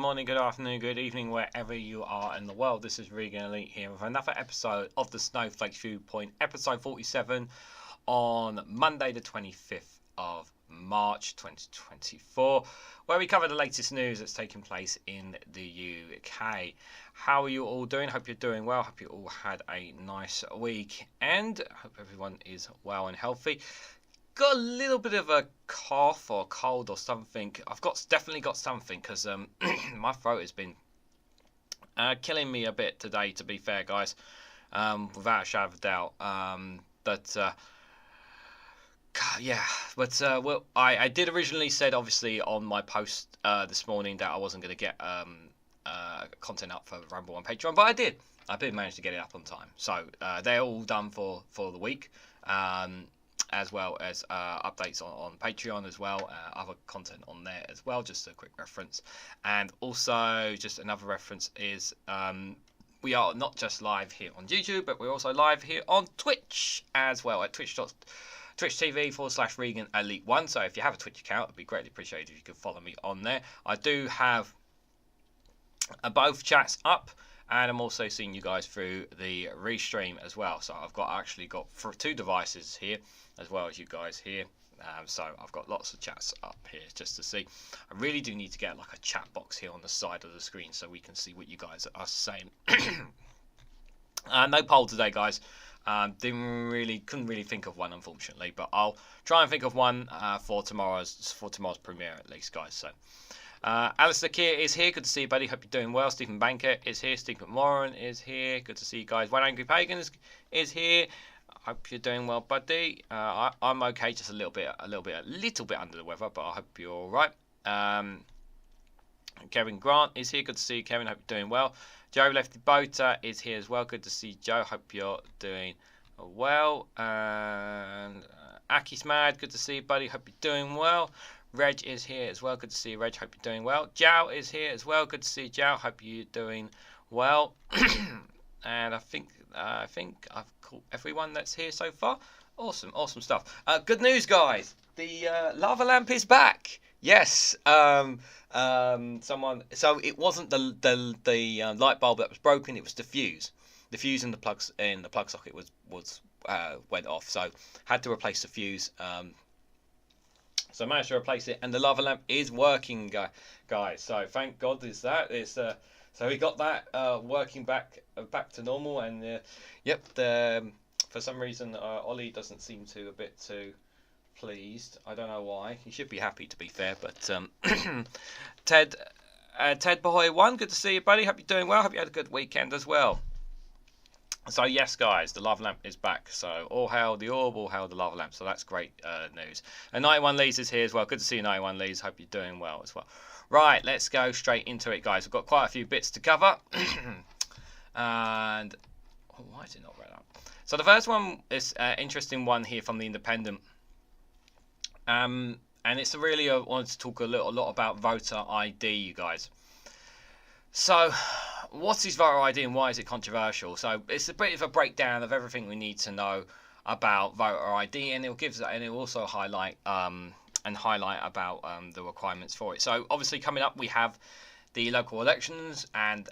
morning, good afternoon, good evening, wherever you are in the world. This is Reganelite here with another episode of the Snowflake Viewpoint, episode 47 on Monday the 25th of March 2024, where we cover the latest news that's taking place in the UK. How are you all doing? Hope you're doing well. Hope you all had a nice week, and hope everyone is well and healthy. Got a little bit of a cough or cold or something. I've definitely got something because my throat has been killing me a bit today, to be fair, guys, without a shadow of a doubt. Well, I did originally said, obviously, on my post this morning that I wasn't going to get content up for Rumble on Patreon, but I did. I did manage to get it up on time. So they're all done for the week. As well as updates on Patreon as well, other content on there as well, just a quick reference. And also, just another reference is we are not just live here on YouTube, but we're also live here on Twitch as well, at twitch.tv/Reganelite1. So if you have a Twitch account, it'd be greatly appreciated if you could follow me on there. I do have both chats up, and I'm also seeing you guys through the restream as well. So I've actually got two devices here, as well as you guys here. So I've got lots of chats up here just to see. I really do need to get like a chat box here on the side of the screen so we can see what you guys are saying. No poll today, guys. Couldn't really think of one, unfortunately, but I'll try and think of one for tomorrow's premiere at least, guys. So. Alistair Keir is here. Good to see you, buddy. Hope you're doing well. Stephen Banker is here. Steve McMorran is here. Good to see you guys. One Angry Pagan is here. Hope you're doing well, buddy. I'm okay. Just a little bit under the weather, but I hope you're all right. Kevin Grant is here. Good to see you, Kevin. Hope you're doing well. Joe Lefty Boater is here as well. Good to see you, Joe. Hope you're doing well. And Aki's Mad. Good to see you, buddy. Hope you're doing well. Reg is here as well. Good to see you, Reg. Hope you're doing well. Jow is here as well. Good to see you, Jow. Hope you're doing well. And I think I've caught everyone that's here so far. Awesome stuff. Good news, guys. The lava lamp is back. Yes. So it wasn't the light bulb that was broken. It was the fuse. The fuse in the plug socket was went off. So had to replace the fuse. So I managed to replace it, and the lava lamp is working, guys. So thank God so we got that working back to normal, and for some reason Ollie doesn't seem to a bit too pleased. I don't know why. He should be happy, to be fair, but Ted Bahoy 1, good to see you, buddy. Hope you're doing well. Hope you had a good weekend as well. So yes, guys, the lava lamp is back. So all hail the orb, all hail the lava lamp. So that's great news. And 91 Lees is here as well. Good to see you, 91 Lees. Hope you're doing well as well. Right, let's go straight into it, guys. We've got quite a few bits to cover. And why is it not read up? So the first one is an interesting one here from the Independent. And it's really I wanted to talk a lot about voter ID, you guys. So, what is voter ID and why is it controversial? So, it's a bit of a breakdown of everything we need to know about voter ID, and it'll also highlight about the requirements for it. So, obviously, coming up, we have the local elections and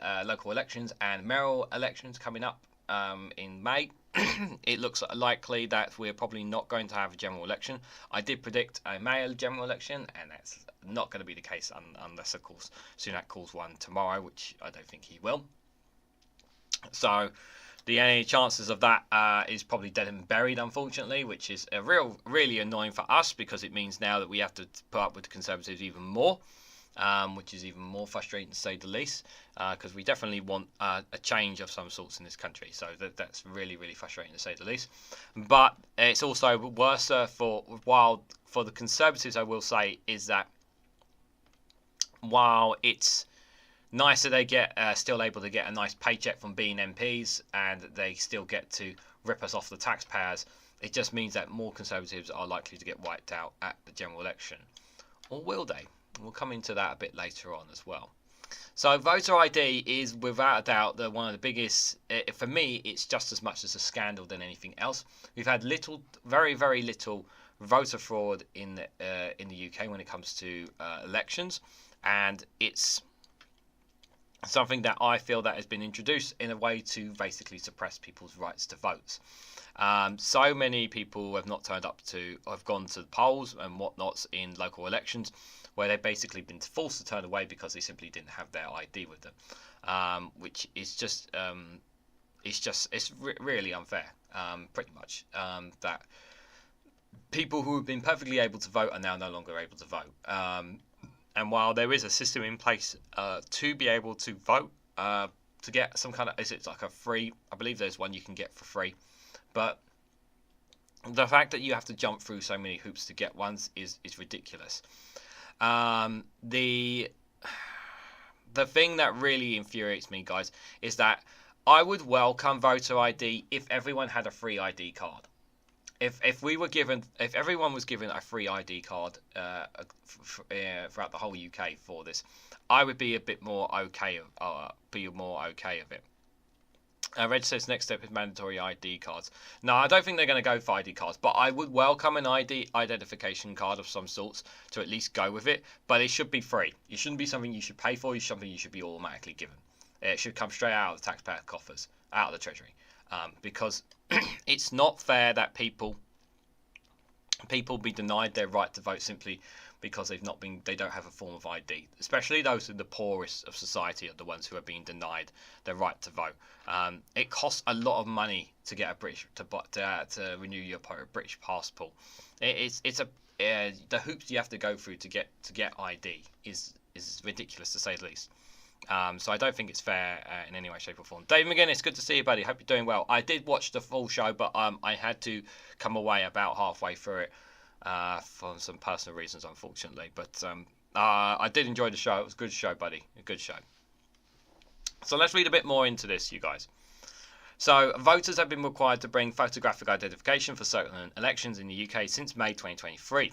mayoral elections coming up in May. It looks likely that we're probably not going to have a general election. I did predict a mayoral general election, and that's not going to be the case unless, of course, Sunak calls one tomorrow, which I don't think he will. So the only chances of that is probably dead and buried, unfortunately, which is really annoying for us, because it means now that we have to put up with the Conservatives even more. Which is even more frustrating, to say the least, because we definitely want a change of some sorts in this country. So that's really frustrating, to say the least. But it's also worse for the Conservatives, I will say, is that while it's nice that they get still able to get a nice paycheck from being MPs, and they still get to rip us off the taxpayers, it just means that more Conservatives are likely to get wiped out at the general election. Or will they? We'll come into that a bit later on as well. So voter ID is without a doubt one of the biggest. For me, it's just as much as a scandal than anything else. We've had very little voter fraud in the UK when it comes to elections, and it's something that I feel that has been introduced in a way to basically suppress people's rights to vote. So many people have not turned up have gone to the polls and whatnots in local elections, where they've basically been forced to turn away because they simply didn't have their ID with them, which is just really unfair. Pretty much that people who have been perfectly able to vote are now no longer able to vote. And while there is a system in place to be able to vote, to get some kind of, is it like a free, I believe there's one you can get for free, but the fact that you have to jump through so many hoops to get ones is ridiculous. The thing that really infuriates me, guys, is that I would welcome voter ID if everyone had a free ID card. If everyone was given a free ID card throughout the whole UK for this, I would be a bit more okay. Be more okay of it. Reg says next step is mandatory ID cards. No, I don't think they're going to go for ID cards, but I would welcome an ID identification card of some sorts to at least go with it. But it should be free. It shouldn't be something you should pay for. It's something you should be automatically given. It should come straight out of the taxpayer coffers, out of the treasury, because it's not fair that people be denied their right to vote simply because they don't have a form of ID. Especially those in the poorest of society are the ones who are being denied their right to vote. It costs a lot of money to get to renew your British passport. The hoops you have to go through to get ID is ridiculous, to say the least. So I don't think it's fair in any way, shape or form. Dave McGinn, it's good to see you, buddy. Hope you're doing well. I did watch the full show, but I had to come away about halfway through it for some personal reasons, unfortunately. But I did enjoy the show. It was a good show, buddy. A good show. So let's read a bit more into this, you guys. So voters have been required to bring photographic identification for certain elections in the UK since May 2023.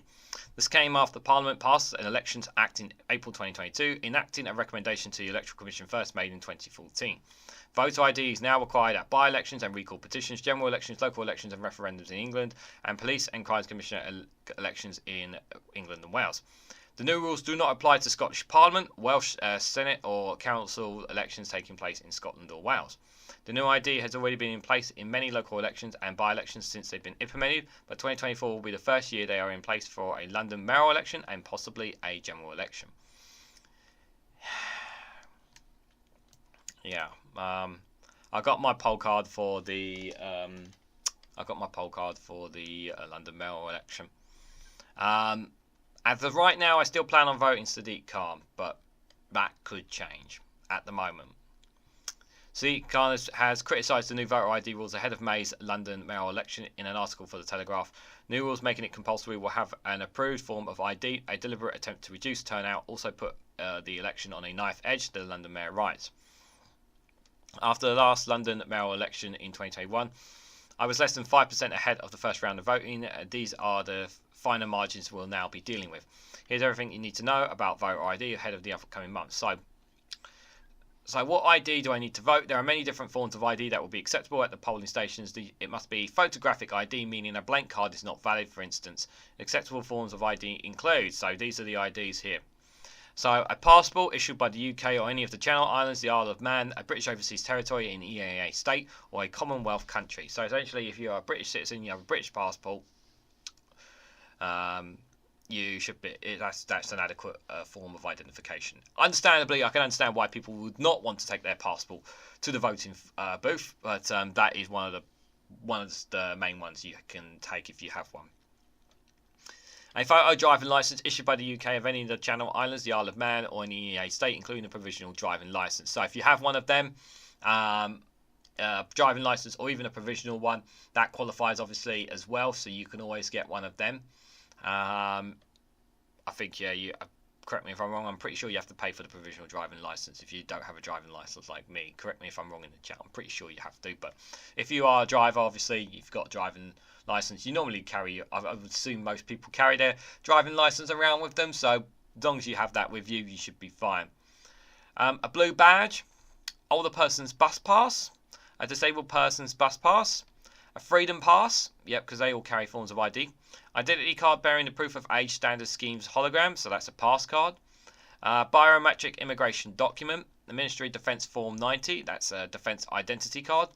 This came after Parliament passed an Elections Act in April 2022, enacting a recommendation to the Electoral Commission first made in 2014. Voter ID is now required at by-elections and recall petitions, general elections, local elections and referendums in England, and police and crimes commissioner elections in England and Wales. The new rules do not apply to Scottish Parliament, Welsh Senate or Council elections taking place in Scotland or Wales. The new ID has already been in place in many local elections and by-elections since they've been implemented, but 2024 will be the first year they are in place for a London mayoral election and possibly a general election. Yeah, I got my poll card for the London mayoral election. As of right now, I still plan on voting Sadiq Khan, but that could change at the moment. Sadiq Khan has criticised the new voter ID rules ahead of May's London mayoral election in an article for The Telegraph. New rules making it compulsory will have an approved form of ID. A deliberate attempt to reduce turnout also put the election on a knife edge to the London mayor rights. After the last London mayoral election in 2021, I was less than 5% ahead of the first round of voting. These are the finer margins we'll now be dealing with. Here's everything you need to know about voter ID ahead of the upcoming months. So what ID do I need to vote? There are many different forms of ID that will be acceptable at the polling stations. It must be photographic ID, meaning a blank card is not valid, for instance. Acceptable forms of ID include, so these are the IDs here. So a passport issued by the UK or any of the Channel Islands, the Isle of Man, a British overseas territory, an EEA state, or a Commonwealth country. So essentially, if you're a British citizen, you have a British passport, you should be. That's an adequate form of identification. Understandably, I can understand why people would not want to take their passport to the voting booth, but that is one of the main ones you can take if you have one. A photo driving licence issued by the UK of any of the Channel Islands, the Isle of Man, or an EEA state, including a provisional driving licence. So if you have one of them, driving licence or even a provisional one, that qualifies obviously as well. So you can always get one of them. I think, yeah, correct me if I'm wrong, I'm pretty sure you have to pay for the provisional driving licence if you don't have a driving licence like me. Correct me if I'm wrong in the chat, I'm pretty sure you have to. But if you are a driver, obviously, you've got a driving licence. You normally carry, I would assume most people carry their driving licence around with them. So as long as you have that with you, you should be fine. A blue badge, older person's bus pass, a disabled person's bus pass, a freedom pass, yep, because they all carry forms of ID. Identity card bearing the proof of age standard scheme's hologram, so that's a pass card. Biometric immigration document. the Ministry Defence Form 90, that's a Defence Identity Card,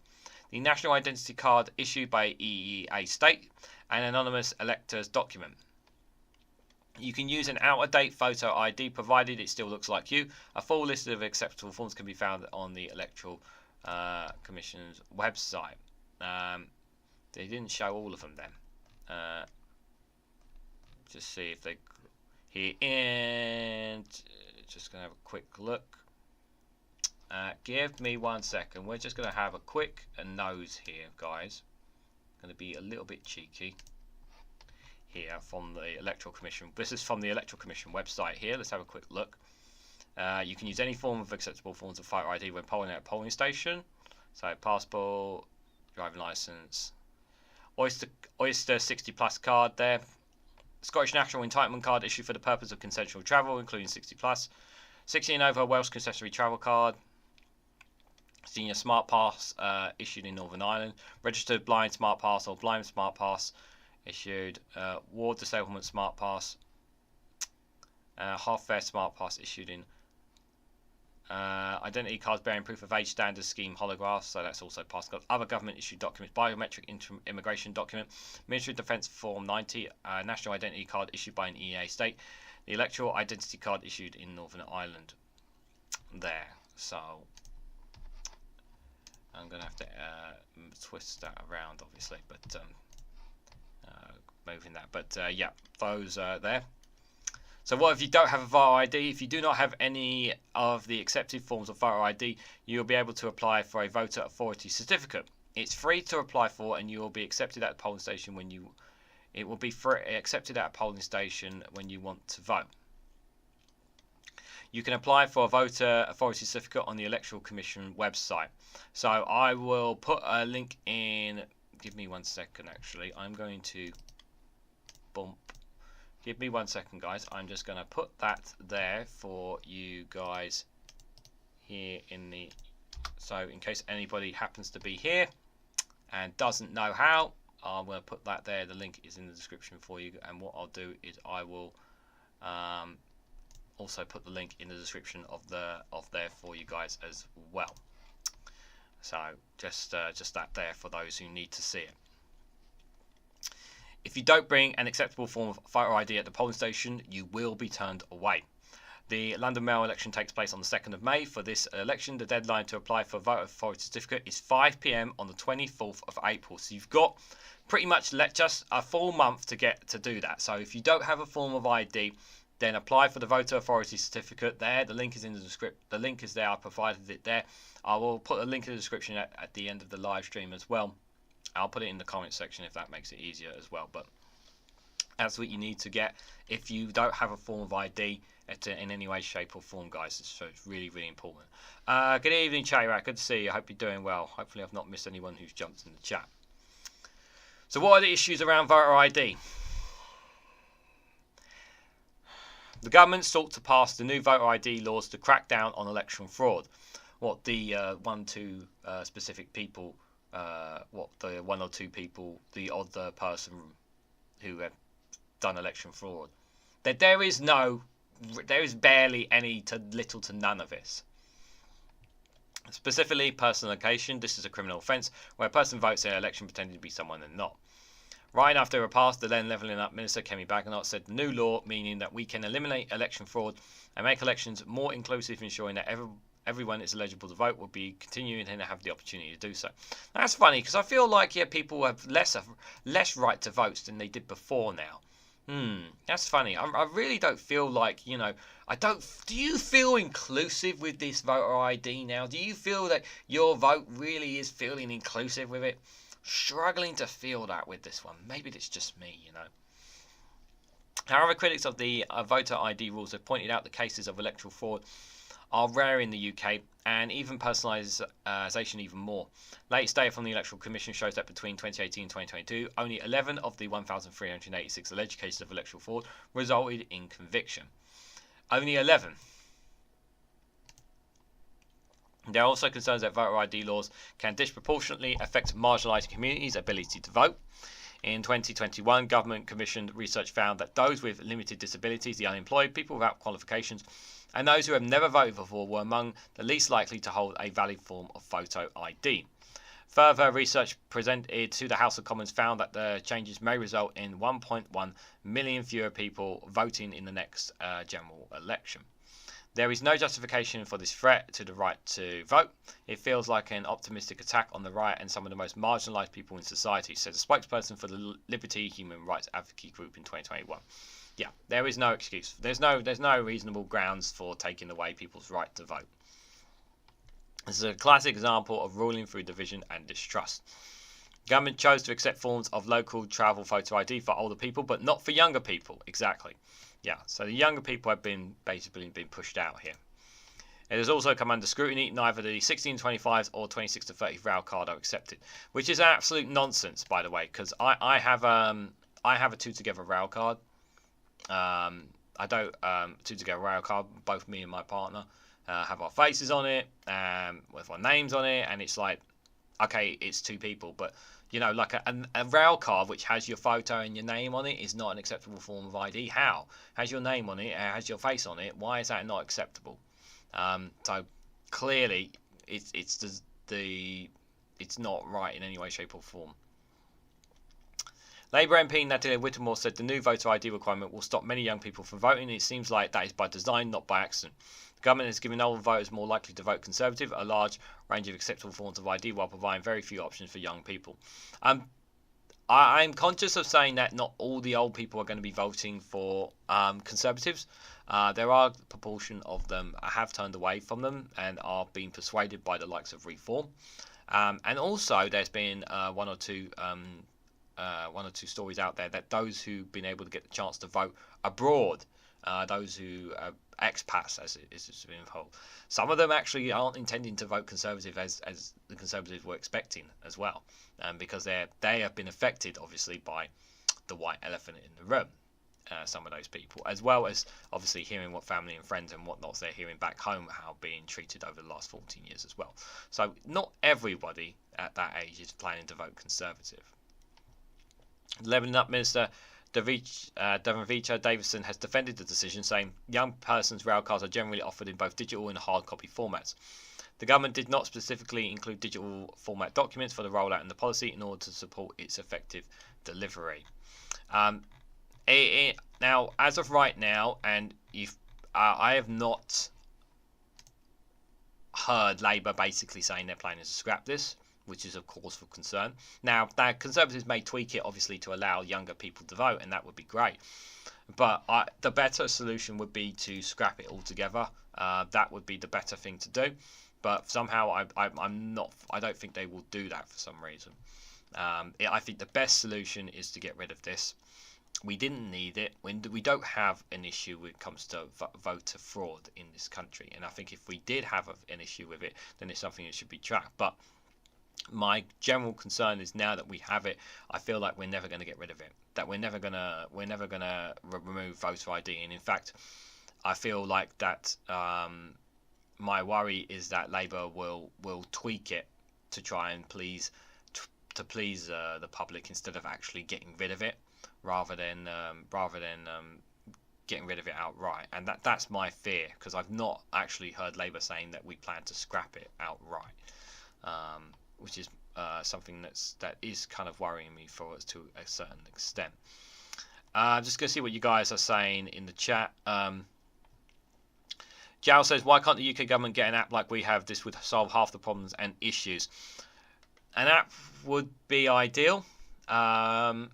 the National Identity Card issued by EEA State, and anonymous elector's document. You can use an out-of-date photo ID provided it still looks like you. A full list of acceptable forms can be found on the Electoral Commission's website. They didn't show all of them then. Just see if they here, and just gonna have a quick look. Give me 1 second. We're just gonna have a quick nose here, guys. Gonna be a little bit cheeky here from the Electoral Commission. This is from the Electoral Commission website here. Let's have a quick look. You can use any form of acceptable forms of photo ID when polling at a polling station. So passport, driving licence, Oyster 60 plus card there. Scottish National Entitlement Card issued for the purpose of consensual travel, including 60 plus. 60 and over Welsh concessionary travel card. Senior Smart Pass issued in Northern Ireland. Registered Blind Smart Pass or Blind Smart Pass issued. Ward Disablement Smart Pass. Half Fair Smart Pass issued in. Identity cards bearing proof of age standard scheme holographs, so that's also pass card. Other government issued documents, biometric immigration document, Ministry of Defence Form 90, national identity card issued by an EEA state, the electoral identity card issued in Northern Ireland. There, so I'm going to have to twist that around, obviously, but moving that. But yeah, those there. So what if you don't have a voter ID? If you do not have any of the accepted forms of voter ID, you'll be able to apply for a voter authority certificate. It's free to apply for, and you will be accepted at a polling station when you. It will be accepted at a polling station when you want to vote. You can apply for a voter authority certificate on the Electoral Commission website. So I will put a link in. Give me 1 second. Actually, I'm going to bump. Give me 1 second, guys. I'm just going to put that there for you guys here in the. So in case anybody happens to be here and doesn't know how, I'm going to put that there. The link is in the description for you. And what I'll do is I will also put the link in the description of there for you guys as well. So just that there for those who need to see it. If you don't bring an acceptable form of photo ID at the polling station, you will be turned away. The London Mayoral election takes place on the 2nd of May. For this election, the deadline to apply for a voter authority certificate is 5 PM on the 24th of April. So you've got pretty much just a full month to get to do that. So if you don't have a form of ID, then apply for the voter authority certificate there. The link is in the description. The link is there. I provided it there. I will put a link in the description at the end of the live stream as well. I'll put it in the comment section if that makes it easier as well. But that's what you need to get if you don't have a form of ID in any way, shape or form, guys. So it's really, really important. Good evening, Chayrak. Good to see you. I hope you're doing well. Hopefully I've not missed anyone who's jumped in the chat. So what are the issues around voter ID? The government sought to pass the new voter ID laws to crack down on election fraud. What the specific people, what the one or two people, the other person who have done election fraud. There is barely any to little to none of this. Specifically, personalisation. This is a criminal offence where a person votes in an election pretending to be someone they're not. Right after they were passed, the then Levelling Up Minister Kemi Badenoch said the new law, meaning that we can eliminate election fraud and make elections more inclusive, ensuring that everyone is eligible to vote, will be continuing and have the opportunity to do so. That's funny because I feel like people have less right to votes than they did before now. That's funny. I really don't feel like, do you feel inclusive with this voter ID now? Do you feel that your vote really is feeling inclusive with it? Struggling to feel that with this one. Maybe it's just me, However, critics of the voter ID rules have pointed out the cases of electoral fraud are rare in the UK, and even personalisation even more. Latest data from the Electoral Commission shows that between 2018 and 2022, only 11 of the 1,386 alleged cases of electoral fraud resulted in conviction. Only 11. There are also concerns that voter ID laws can disproportionately affect marginalised communities' ability to vote. In 2021, government commissioned research found that those with limited disabilities, the unemployed, people without qualifications, and those who have never voted before were among the least likely to hold a valid form of photo ID. Further research presented to the House of Commons found that the changes may result in 1.1 million fewer people voting in the next general election. There is no justification for this threat to the right to vote. It feels like an optimistic attack on the right and some of the most marginalised people in society, said a spokesperson for the Liberty Human Rights Advocacy Group in 2021. Yeah, there is no excuse. There's no reasonable grounds for taking away people's right to vote. This is a classic example of ruling through division and distrust. Government chose to accept forms of local travel photo ID for older people, but not for younger people. Exactly. Yeah, so the younger people have basically been pushed out here. It has also come under scrutiny. Neither the 1625s or 26 to 30 rail card are accepted, which is absolute nonsense, by the way, because I have a two together rail card. I don't two together rail card. Both me and my partner have our faces on it, with our names on it, and it's like, okay, it's two people, but you know, like a rail card which has your photo and your name on it is not an acceptable form of ID. How? Has your name on it, has your face on it. Why is that not acceptable? So clearly, it's not right in any way, shape, or form. Labour MP Natalie Whittemore said the new voter ID requirement will stop many young people from voting. It seems like that is by design, not by accident. The government has given older voters more likely to vote Conservative a large range of acceptable forms of ID while providing very few options for young people. I'm conscious of saying that not all the old people are going to be voting for Conservatives. There are a proportion of them have turned away from them and are being persuaded by the likes of Reform. And also there's been one or two stories out there that those who've been able to get the chance to vote abroad, those who expats, as it is being told, some of them actually aren't intending to vote Conservative as the Conservatives were expecting as well, because they have been affected obviously by the white elephant in the room. Some of those people, as well as obviously hearing what family and friends and whatnot they're hearing back home, how being treated over the last 14 years as well. So not everybody at that age is planning to vote Conservative. Levelling Up Minister Davina Davison has defended the decision, saying young persons' rail cards are generally offered in both digital and hard copy formats. The government did not specifically include digital format documents for the rollout in the policy in order to support its effective delivery. Now, as of right now, and I have not heard Labour basically saying they're planning to scrap this, which is of course for concern. Now, Conservatives may tweak it obviously to allow younger people to vote, and that would be great. But the better solution would be to scrap it altogether. That would be the better thing to do. But somehow I don't think they will do that for some reason. I think the best solution is to get rid of this. We didn't need it. We don't have an issue when it comes to voter fraud in this country. And I think if we did have an issue with it, then it's something that should be tracked. But my general concern is now that we have it, I feel like we're never going to get rid of it. That we're never gonna remove voter ID. And in fact, I feel like that my worry is that Labour will tweak it to try and please the public instead of actually getting rid of it, rather than getting rid of it outright. And that's my fear, because I've not actually heard Labour saying that we plan to scrap it outright, which is something that is kind of worrying me for us to a certain extent. Just going to see what you guys are saying in the chat. Jal says, why can't the UK government get an app like we have? This would solve half the problems and issues. An app would be ideal. I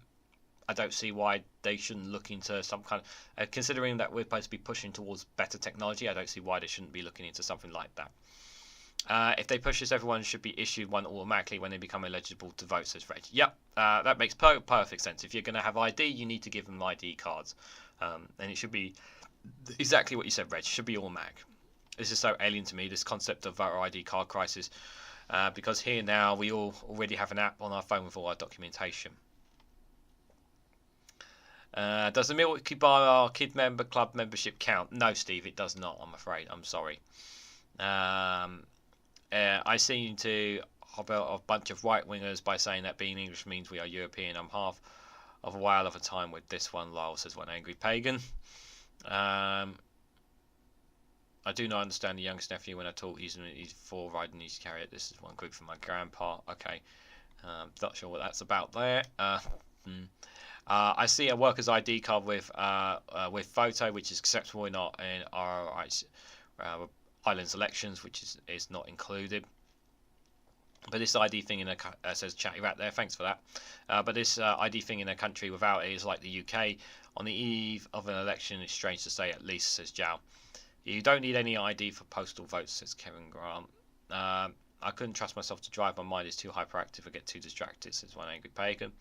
don't see why they shouldn't look into some kind of... considering that we're supposed to be pushing towards better technology, I don't see why they shouldn't be looking into something like that. If they push this, everyone should be issued one automatically when they become eligible to vote, says Reg. Yep, that makes perfect sense. If you're going to have ID, you need to give them ID cards. And it should be exactly what you said, Reg. It should be automatic. This is so alien to me, this concept of voter ID card crisis. Because here now, we already have an app on our phone with all our documentation. Does the Milwaukee Bar Kid Member Club membership count? No, Steve, it does not, I'm afraid. I'm sorry. I seem to a bunch of right-wingers by saying that being English means we are European. I'm half of a while of a time with this one, lol, says one angry pagan. I do not understand the youngest nephew when I talk. He's for riding his chariot. This is one group from my grandpa. Okay, not sure what that's about there. I see a worker's ID card with photo, which is acceptable in our islands elections, which is not included. But this ID thing in a says chatty rat there. Thanks for that. But this ID thing in a country without it is like the UK. On the eve of an election, it's strange to say, at least, says Jow. You don't need any ID for postal votes, says Kevin Grant. I couldn't trust myself to drive. My mind is too hyperactive. I get too distracted, says one angry pagan.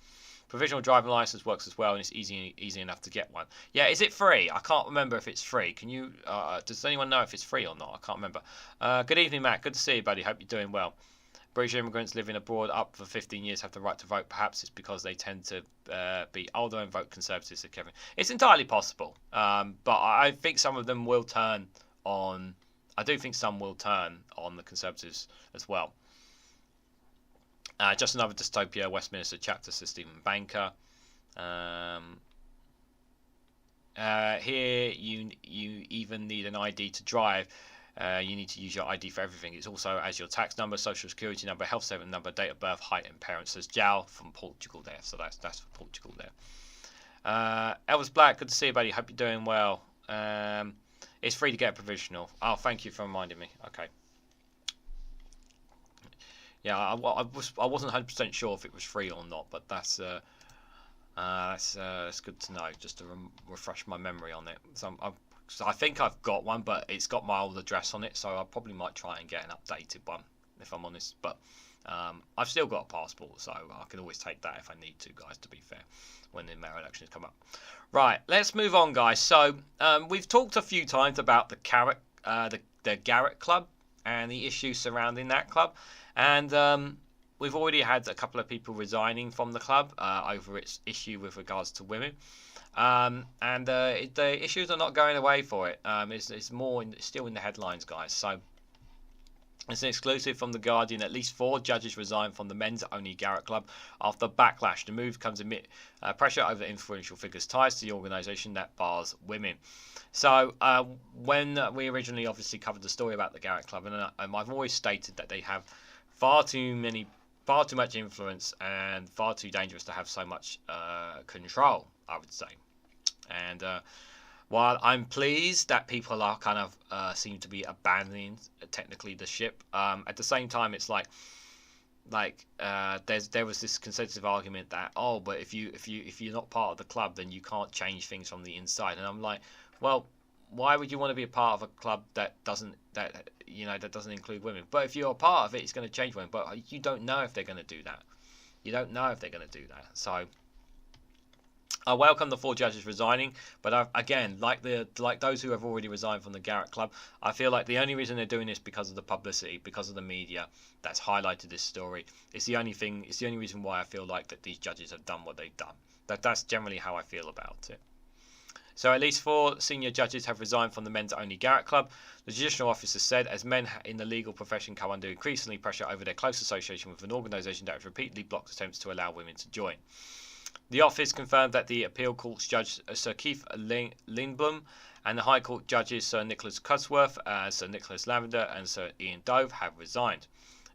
Provisional driving license works as well, and it's easy enough to get one. Yeah, is it free? I can't remember if it's free. Can you? Does anyone know if it's free or not? I can't remember. Good evening, Matt. Good to see you, buddy. Hope you're doing well. British immigrants living abroad up for 15 years have the right to vote. Perhaps it's because they tend to be older and vote Conservative, said Kevin. It's entirely possible, but I think some of them will turn on. I do think some will turn on the Conservatives as well. Just another dystopia, Westminster chapter, says Stephen Banker. Here, you even need an ID to drive. You need to use your ID for everything. It's also as your tax number, social security number, health statement number, date of birth, height, and parents. Says Jow from Portugal there. So that's for Portugal there. Elvis Black, good to see you, buddy. Hope you're doing well. It's free to get a provisional. Oh, thank you for reminding me. Okay. Yeah, I wasn't 100% sure if it was free or not, but that's good to know, just to refresh my memory on it. So I think I've got one, but it's got my old address on it, so I probably might try and get an updated one, if I'm honest. But I've still got a passport, so I can always take that if I need to, guys, to be fair, when the mayor elections come up. Right, let's move on, guys. So we've talked a few times about the Garrick Club and the issues surrounding that club. And we've already had a couple of people resigning from the club over its issue with regards to women. And the issues are not going away for it. It's still in the headlines, guys. So it's an exclusive from The Guardian. At least 4 judges resigned from the men's-only Garrick Club after backlash. The move comes amid pressure over influential figures' ties to the organisation that bars women. So when we originally obviously covered the story about the Garrick Club, and I've always stated that they have far too much influence and far too dangerous to have so much control, I would say. And while I'm pleased that people are kind of seem to be abandoning technically the ship, at the same time it's like there was this consensus argument that, oh, but if you're not part of the club, then you can't change things from the inside. And I'm like, well, why would you want to be a part of a club that doesn't include women? But if you're a part of it, it's going to change women. But you don't know if they're going to do that. You don't know if they're going to do that. So I welcome the 4 judges resigning, but again, like those who have already resigned from the Garrick Club, I feel like the only reason they're doing this because of the publicity, because of the media that's highlighted this story. It's the only reason why I feel like that these judges have done what they've done. That's generally how I feel about it. So at least 4 senior judges have resigned from the men's-only Garrick Club. The judicial officer said, as men in the legal profession come under increasingly pressure over their close association with an organisation that has repeatedly blocked attempts to allow women to join. The office confirmed that the appeal court's judge Sir Keith Lindblom and the High Court judges Sir Nicholas Cusworth, Sir Nicholas Lavender and Sir Ian Dove have resigned.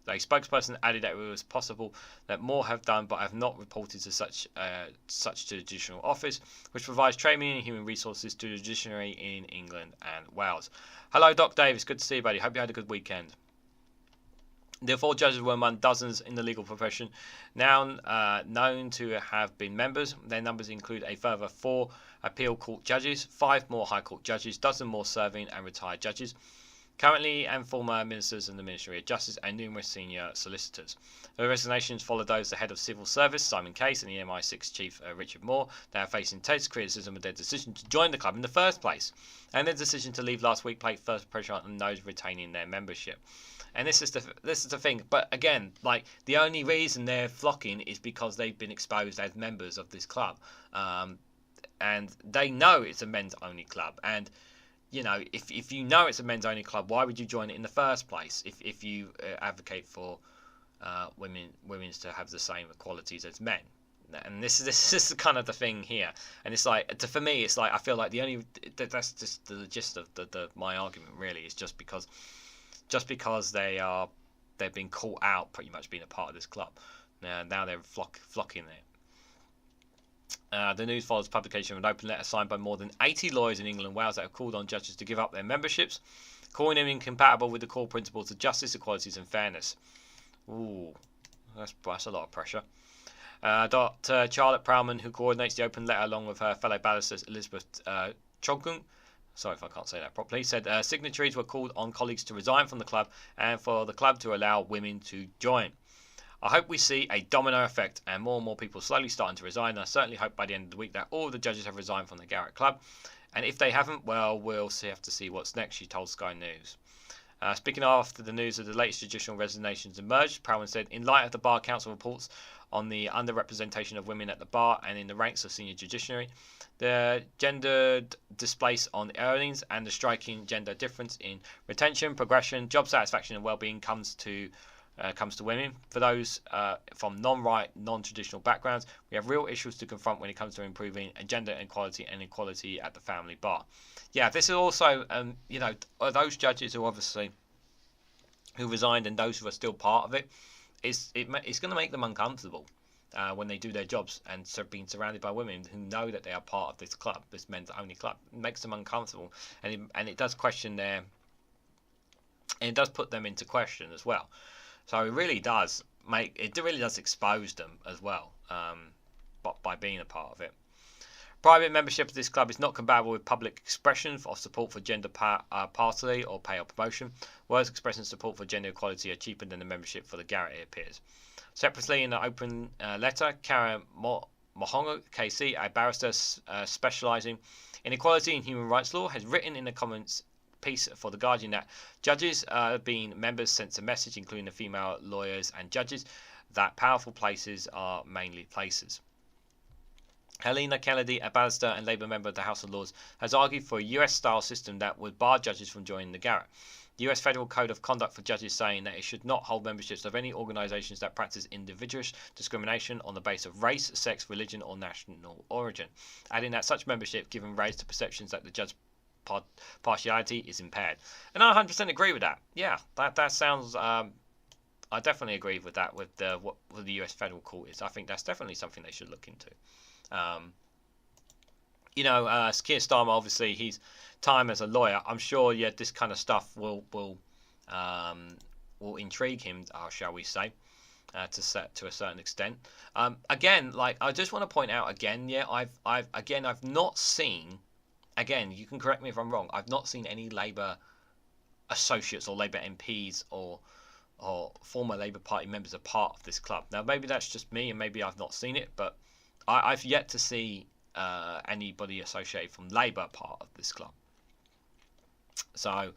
The spokesperson added that it was possible that more have done, but have not reported to such to the judicial office, which provides training and human resources to the judiciary in England and Wales. Hello, Doc Davis. Good to see you, buddy. Hope you had a good weekend. The 4 judges were among dozens in the legal profession now known to have been members. Their numbers include a further 4 appeal court judges, 5 more high court judges, dozen more serving and retired judges, currently and former ministers in the Ministry of Justice, and numerous senior solicitors. The resignations follow those the head of civil service, Simon Case, and the MI6 chief, Richard Moore. They are facing intense criticism of their decision to join the club in the first place, and their decision to leave last week placed further pressure on those retaining their membership. And this is the thing. But again, like, the only reason they're flocking is because they've been exposed as members of this club, and they know it's a men's only club. And you know, if you know it's a men's only club, why would you join it in the first place? If you advocate for women's to have the same equalities as men. And this is kind of the thing here, and it's like, for me, it's like, I feel like that's just the gist of my argument really, is just because they've been caught out pretty much being a part of this club. Now they're flocking there. The news follows publication of an open letter signed by more than 80 lawyers in England and Wales that have called on judges to give up their memberships, calling them incompatible with the core principles of justice, equality and fairness. Ooh, that's a lot of pressure. Dr. Charlotte Prowman, who coordinates the open letter along with her fellow barristers Elizabeth Chogun, sorry if I can't say that properly, said signatories were called on colleagues to resign from the club and for the club to allow women to join. I hope we see a domino effect and more people slowly starting to resign. I certainly hope by the end of the week that all of the judges have resigned from the Garrick Club. And if they haven't, well, we'll have to see what's next, she told Sky News. Speaking after the news of the latest judicial resignations emerged, Prowman said, in light of the Bar Council reports on the underrepresentation of women at the bar and in the ranks of senior judiciary, the gendered displace on earnings and the striking gender difference in retention, progression, job satisfaction and well-being comes to women. For those from non-traditional backgrounds, we have real issues to confront when it comes to improving gender equality and equality at the family bar. Yeah, this is also, those judges who resigned and those who are still part of it, it's going to make them uncomfortable when they do their jobs and being surrounded by women who know that they are part of this club, this men's only club. It makes them uncomfortable, and it does question it does put them into question as well. So it really does expose them as well, by being a part of it. Private membership of this club is not compatible with public expression of support for gender parity or pay or promotion. Words expressing support for gender equality are cheaper than the membership for the Garrett, it appears. Separately, in an open letter, Karen Mohongo, KC, a barrister specialising in equality and human rights law, has written in the comments piece for The Guardian that judges being members sent a message, including the female lawyers and judges, that powerful places are mainly places. Helena Kennedy, a barrister and Labour member of the House of Lords, has argued for a US-style system that would bar judges from joining the Garrett. The US Federal Code of Conduct for Judges saying that it should not hold memberships of any organisations that practice individualist discrimination on the basis of race, sex, religion or national origin, adding that such membership given rise to perceptions that the judge partiality is impaired. And I 100% agree with that. Yeah, that sounds... I definitely agree with that, with what the US Federal Court is. I think that's definitely something they should look into. Keir Starmer, obviously, his time as a lawyer, I'm sure, this kind of stuff will intrigue him, shall we say, to a certain extent. Again, I just want to point out again, I've not seen, again, you can correct me if I'm wrong, I've not seen any Labour associates or Labour MPs or former Labour Party members a part of this club. Now, maybe that's just me, and maybe I've not seen it, but I've yet to see anybody associated from Labour part of this club. So,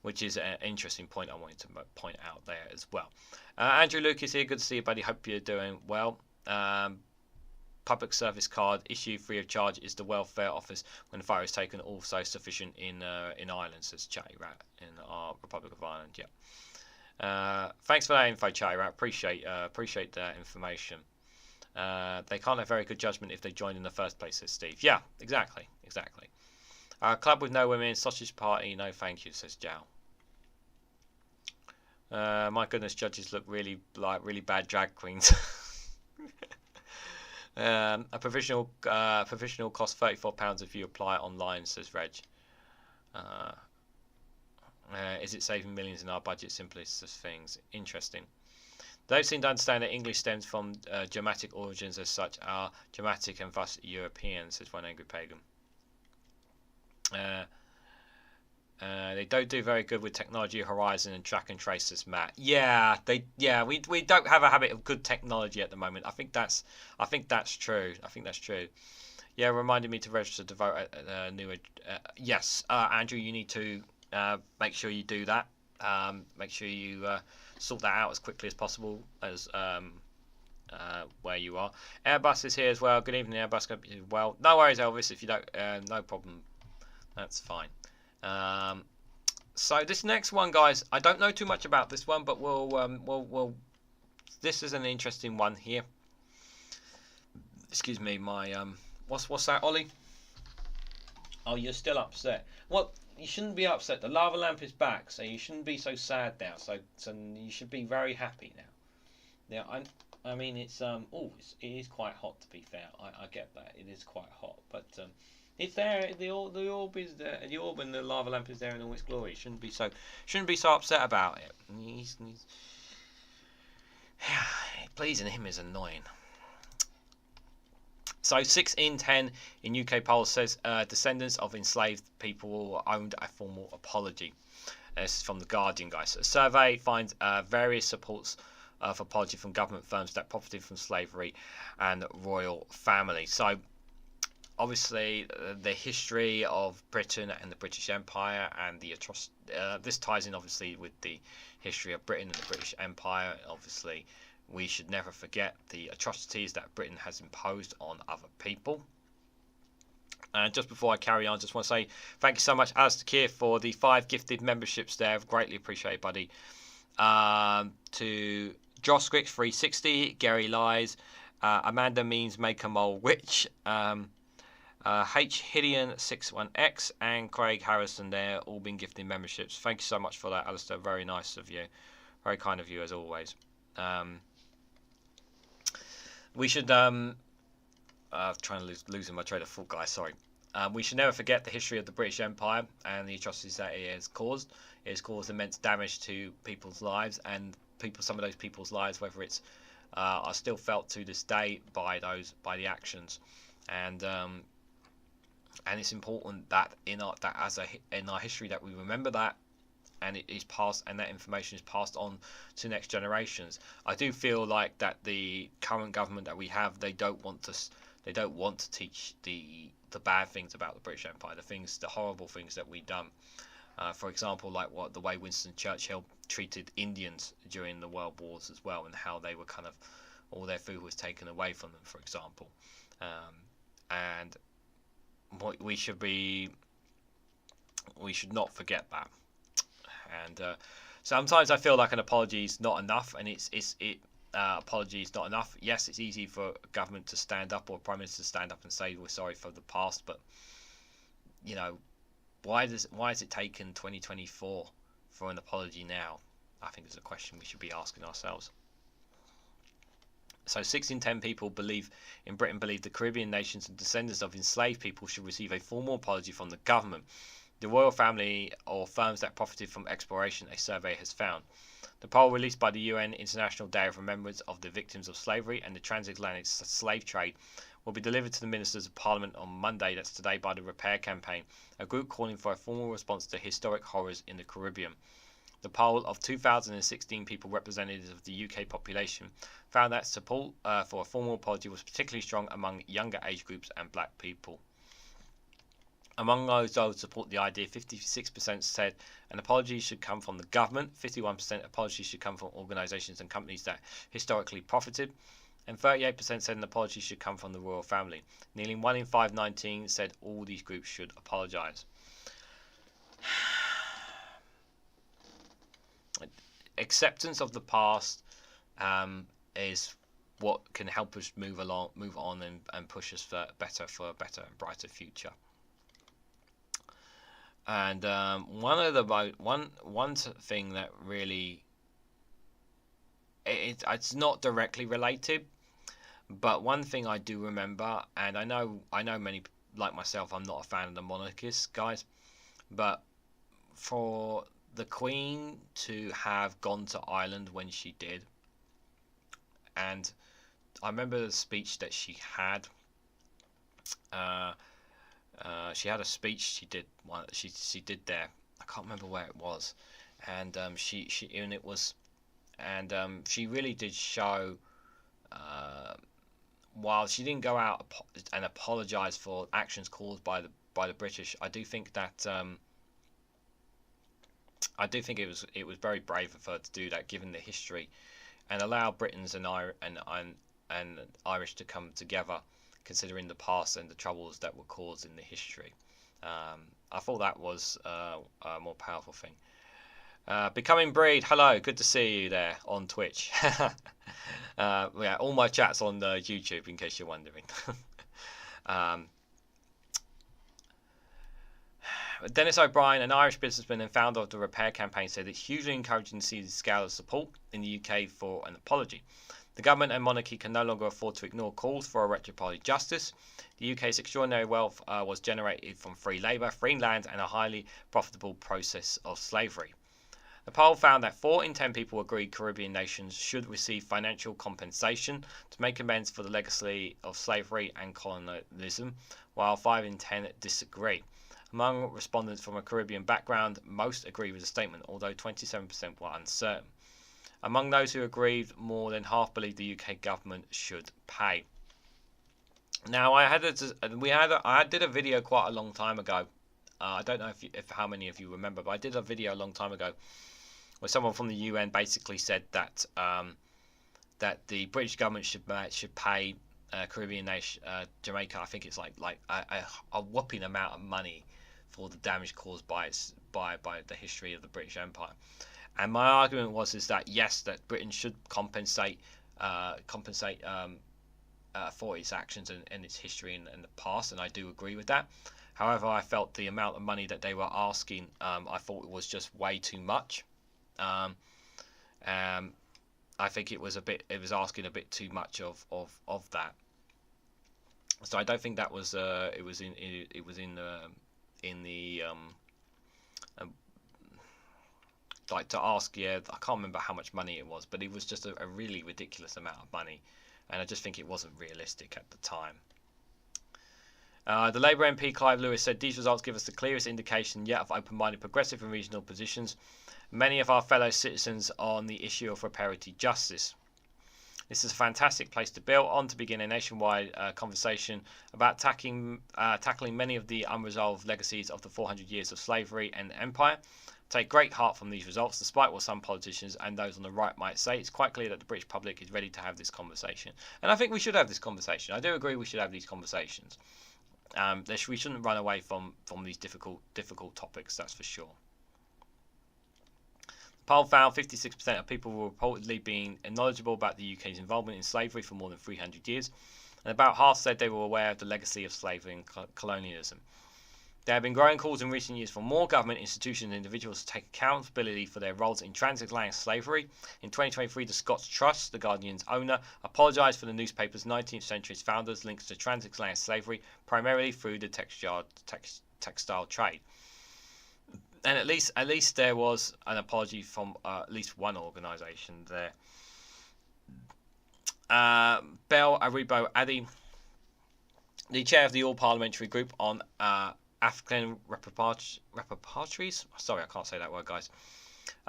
which is an interesting point I wanted to point out there as well. Andrew Lucas here, good to see you, buddy. Hope you're doing well. Public service card issued free of charge is the welfare office when the fire is taken also sufficient in Ireland, says Chatty Rat in our Republic of Ireland. Yeah. Thanks for that info, Chatty Rat. Appreciate that information. They can't have very good judgment if they joined in the first place, says Steve. Yeah, exactly. Club with no women, sausage party, no thank you, says Jow. My goodness, judges look really bad drag queens. A provisional costs £34 if you apply online, says Reg. Is it saving millions in our budget? Simplest of things. Interesting. They seem to understand that English stems from Germanic origins, as such are Germanic and thus European, says one angry pagan. They don't do very good with technology horizon and track and trace, says Matt. We don't have a habit of good technology at the moment. I think that's true. Yeah, reminded me to register to vote at new. Yes, Andrew, you need to make sure you do that. Make sure you sort that out as quickly as possible as where you are. Airbus is here as well. Good evening, Airbus. Hope you do well. No worries, Elvis. If you don't, no problem. That's fine. So this next one, guys, I don't know too much about this one, but we'll this is an interesting one here. Excuse me, my what's that, Ollie? Oh, you're still upset. Well, you shouldn't be upset. The lava lamp is back, so you shouldn't be so sad now. So you should be very happy now. Now, I mean, it is quite hot, to be fair. I get that. It is quite hot, but it's there. The orb is there. The orb and the lava lamp is there in all its glory. You shouldn't be so upset about it. Pleasing him is annoying. So 6 in 10 in UK polls says descendants of enslaved people owned a formal apology. This is from The Guardian, guys. A survey finds various supports for apology from government firms that profited from slavery and royal family. So obviously the history of Britain and the British Empire and the this ties in obviously with the history of Britain and the British Empire. Obviously, we should never forget the atrocities that Britain has imposed on other people. And just before I carry on, just want to say thank you so much, Alistair Keir, for the 5 gifted memberships there. Greatly appreciate, buddy. To Josh Grix 360, Gary Lies, Amanda Means Make a Mole Witch, H Hideon 61X, and Craig Harrison there, all been gifting memberships. Thank you so much for that, Alistair. Very nice of you. Very kind of you as always. We should trying to losing my train of thought, guys. Sorry. We should never forget the history of the British Empire and the atrocities that it has caused. It has caused immense damage to people's lives, and some of those people's lives, whether it's are still felt to this day by the actions, and it's important that in our history that we remember that. And it is passed, and that information is passed on to next generations. I do feel like that the current government that we have, they don't want to teach the bad things about the British Empire, the horrible things that we've done. For example, like the way Winston Churchill treated Indians during the World Wars as well, and how they were kind of all their food was taken away from them, for example. And we should not forget that. And sometimes I feel like an apology is not enough, and apology is not enough. Yes, it's easy for a government to stand up, or a prime minister to stand up and say we're sorry for the past, but why is it taken 2024 for an apology now? I think it's a question we should be asking ourselves. So 6 in 10 people in Britain believe the Caribbean nations and descendants of enslaved people should receive a formal apology from the government, the royal family, or firms that profited from exploration, a survey has found. The poll, released by the UN International Day of Remembrance of the Victims of Slavery and the Transatlantic Slave Trade, will be delivered to the Ministers of Parliament on Monday, that's today, by the Repair Campaign, a group calling for a formal response to historic horrors in the Caribbean. The poll of 2,016 people, representatives of the UK population, found that support for a formal apology was particularly strong among younger age groups and black people. Among those who support the idea, 56% said an apology should come from the government, 51% apologies should come from organisations and companies that historically profited, and 38% said an apology should come from the royal family. Nearly 1 in 519 said all these groups should apologise. Acceptance of the past is what can help us move on, and push us for a better and brighter future. And one thing that really it's not directly related, but one thing I do remember, and I know many like myself, I'm not a fan of the monarchists, guys, but for the Queen to have gone to Ireland when she did, and I remember the speech that she had. She had a speech she did there. I can't remember where it was, and she really did show. While she didn't go out and apologise for actions caused by the British, I do think that it was very brave of her to do that, given the history, and allow Britons and Irish to come together, considering the past and the troubles that were caused in the history. I thought that was a more powerful thing. Becoming Breed, hello, good to see you there on Twitch. Yeah, all my chats on YouTube, in case you're wondering. Dennis O'Brien, an Irish businessman and founder of the Repair campaign, said it's hugely encouraging to see the scale of support in the UK for an apology. The government and monarchy can no longer afford to ignore calls for a retributive justice. The UK's extraordinary wealth was generated from free labour, free land, and a highly profitable process of slavery. The poll found that 4 in 10 people agreed Caribbean nations should receive financial compensation to make amends for the legacy of slavery and colonialism, while 5 in 10 disagree. Among respondents from a Caribbean background, most agree with the statement, although 27% were uncertain. Among those who agreed, more than half believe the UK government should pay. Now, I did a video quite a long time ago. I don't know if how many of you remember, but I did a video a long time ago where someone from the UN basically said that that the British government should pay Caribbean nation Jamaica. I think it's like a whopping amount of money for the damage caused by the history of the British Empire. And my argument was that yes, that Britain should compensate for its actions and its history in the past, and I do agree with that. However, I felt the amount of money that they were asking, I thought it was just way too much. I think it was asking a bit too much of that. So I don't think that was like to ask, I can't remember how much money it was, but it was just a really ridiculous amount of money, and I just think it wasn't realistic at the time. The Labour MP Clive Lewis said these results give us the clearest indication yet of open-minded progressive and regional positions, many of our fellow citizens on the issue of reparative justice. This is a fantastic place to build on to begin a nationwide conversation about tackling many of the unresolved legacies of the 400 years of slavery and empire. Take great heart from these results, despite what some politicians and those on the right might say. It's quite clear that the British public is ready to have this conversation, and I think we should have this conversation. I do agree we should have these conversations. We shouldn't run away from these difficult topics, that's for sure. The poll found 56% of people were reportedly being knowledgeable about the UK's involvement in slavery for more than 300 years, and about half said they were aware of the legacy of slavery and colonialism. There have been growing calls in recent years for more government institutions and individuals to take accountability for their roles in transatlantic slavery. In 2023, the Scots Trust, the Guardian's owner, apologised for the newspaper's 19th century founders' links to transatlantic slavery, primarily through the textile trade. And at least there was an apology from at least one organisation there. Bel Aribo Adi, the chair of the All-Parliamentary Group on African repatriaries. Sorry, I can't say that word, guys.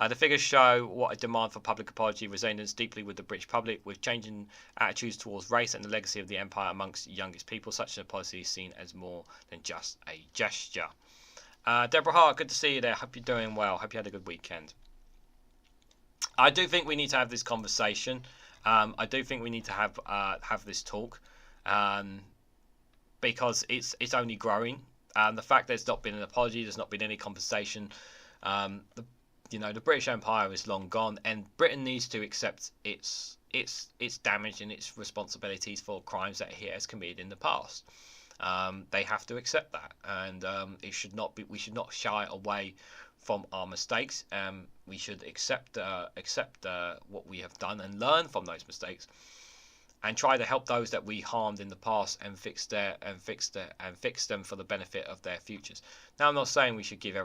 The figures show what a demand for public apology resonates deeply with the British public, with changing attitudes towards race and the legacy of the empire amongst youngest people. Such a policy is seen as more than just a gesture. Deborah Hart, good to see you there. Hope you're doing well. Hope you had a good weekend. I do think we need to have this conversation. I do think we need to have this talk, because it's only growing. The fact there's not been an apology, there's not been any compensation. The British Empire is long gone, and Britain needs to accept its damage and its responsibilities for crimes that it has committed in the past. They have to accept that, and we should not shy away from our mistakes. We should accept what we have done and learn from those mistakes, and try to help those that we harmed in the past and fix them for the benefit of their futures. Now, I'm not saying we should give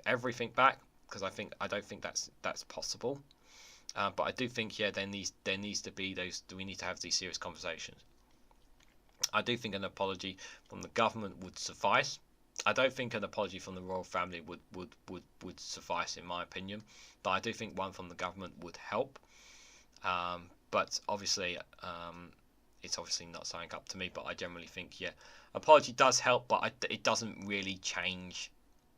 everything back, because I don't think that's possible. But I do think there needs to be those. We need to have these serious conversations. I do think an apology from the government would suffice. I don't think an apology from the royal family would suffice, in my opinion. But I do think one from the government would help. But obviously, it's obviously not something up to me. But I generally think, apology does help, but it doesn't really change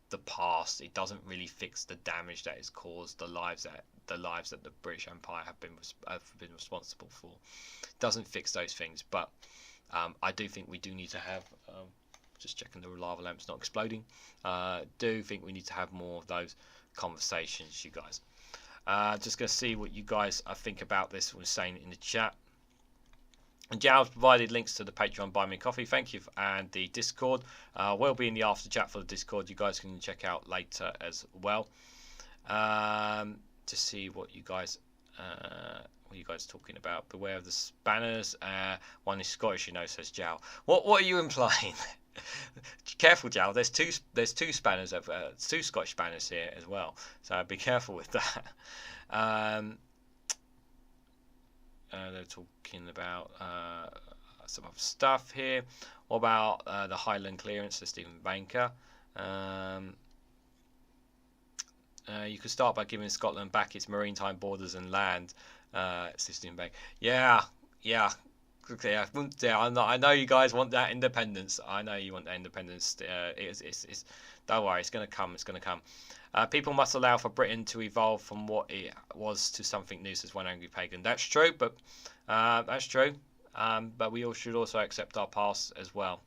the past. It doesn't really fix the damage that is caused, the lives that the British Empire have been responsible for. It doesn't fix those things, but I do think we do need to have. Just checking the lava lamp's not exploding. Do think we need to have more of those conversations, you guys. Just going to see what you guys think about this. Was saying in the chat. And Jal's provided links to the Patreon Buy Me Coffee. Thank you, and the Discord will be in the after chat for the Discord. You guys can check out later as well. To see what you guys talking about. Beware of the spanners. One is Scottish, you know, says Jal. What are you implying? Careful, Jal. There's two spanners of two Scottish spanners here as well. So be careful with that. They're talking about some other stuff here. What about the Highland clearance to Stephen Banker? You could start by giving Scotland back its maritime borders and land. Stephen Banker. Yeah. I know you guys want that independence. I know you want that independence. Don't worry, it's going to come. It's going to come. People must allow for Britain to evolve from what it was to something new, says one angry pagan. That's true, but but we all should also accept our past as well.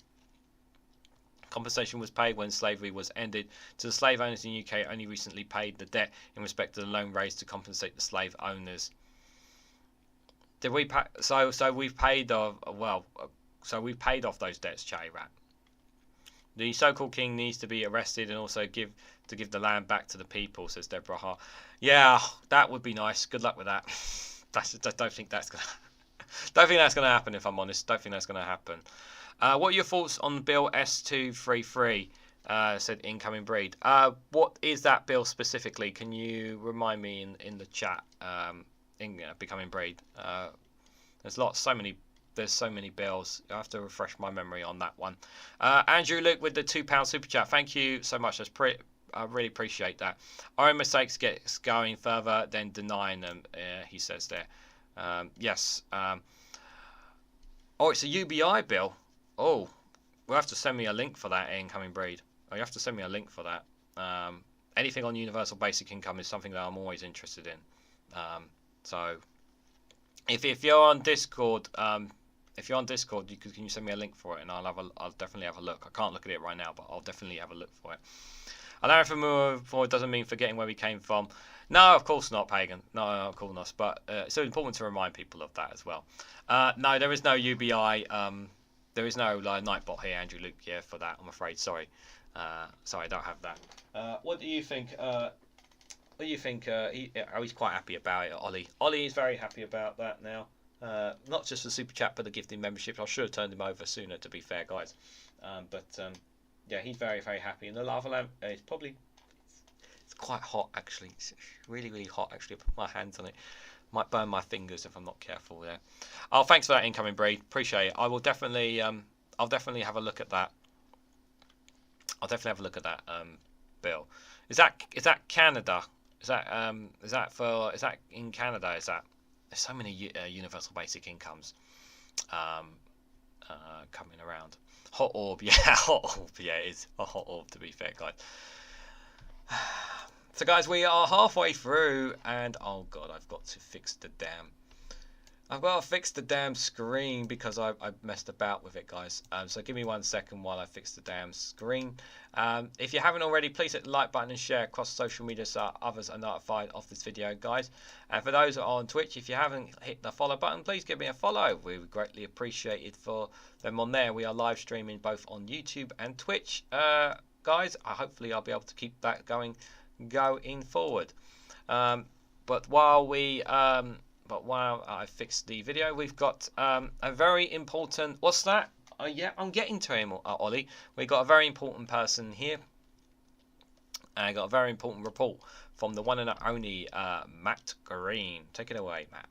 Compensation was paid when slavery was ended. To the slave owners in the UK, only recently paid the debt in respect to the loan raised to compensate the slave owners. Did we pay? So we've paid off. So we've paid off those debts, Chatty Rat. The so-called king needs to be arrested and also give the land back to the people, says Deborah Hart. Yeah, that would be nice. Good luck with that. Don't think that's gonna happen. If I'm honest, don't think that's gonna happen. What are your thoughts on Bill S233? Said Incoming Breed. What is that bill specifically? Can you remind me in the chat? Becoming Breed. There's so many bills. I have to refresh my memory on that one. Andrew Luke with the £2 super chat. Thank you so much. I really appreciate that. Our own mistakes gets going further than denying them. He says there. Yes. Oh, it's a UBI bill. Oh, we'll have to send me a link for that. Incoming Breed. Oh, you have to send me a link for that. Anything on universal basic income is something that I'm always interested in. So, if you're on Discord, can you send me a link for it, and I'll definitely have a look. I can't look at it right now, but I'll definitely have a look for it. Allowing for moving forward doesn't mean forgetting where we came from. No, of course not, Pagan. No, of course not. But it's important to remind people of that as well. No, there is no UBI. There is no Nightbot here, Andrew Luke. Yeah, for that, I'm afraid. Sorry, I don't have that. What do you think? He's quite happy about it, Ollie. Ollie is very happy about that now. Not just the super chat, but the gifting membership. I should have turned him over sooner, to be fair, guys. Yeah, he's very, very happy. And the lava lamp it's quite hot, actually. It's really, really hot, actually. I put my hands on it. Might burn my fingers if I'm not careful there. Oh, thanks for that, Incoming Breed. Appreciate it. I will definitely, I'll definitely have a look at that. Bill. Is that Canada? Is that in Canada? There's so many universal basic incomes coming around. Hot orb, yeah, hot orb, yeah, it is a hot orb, to be fair, guys. So, guys, we are halfway through, and oh god, I've got to fix the damn screen because I messed about with it, guys. So give me 1 second while I fix the damn screen. If you haven't already, please hit the like button and share across social media so others are notified of this video, guys. And for those that are on Twitch, if you haven't hit the follow button, please give me a follow. We would greatly appreciate it for them on there. We are live streaming both on YouTube and Twitch, guys. Hopefully I'll be able to keep that going forward. But while I fix the video, we've got a very important... What's that? Yeah, I'm getting to him, Ollie. We've got a very important person here. I got a very important report from the one and only Matt Green. Take it away, Matt.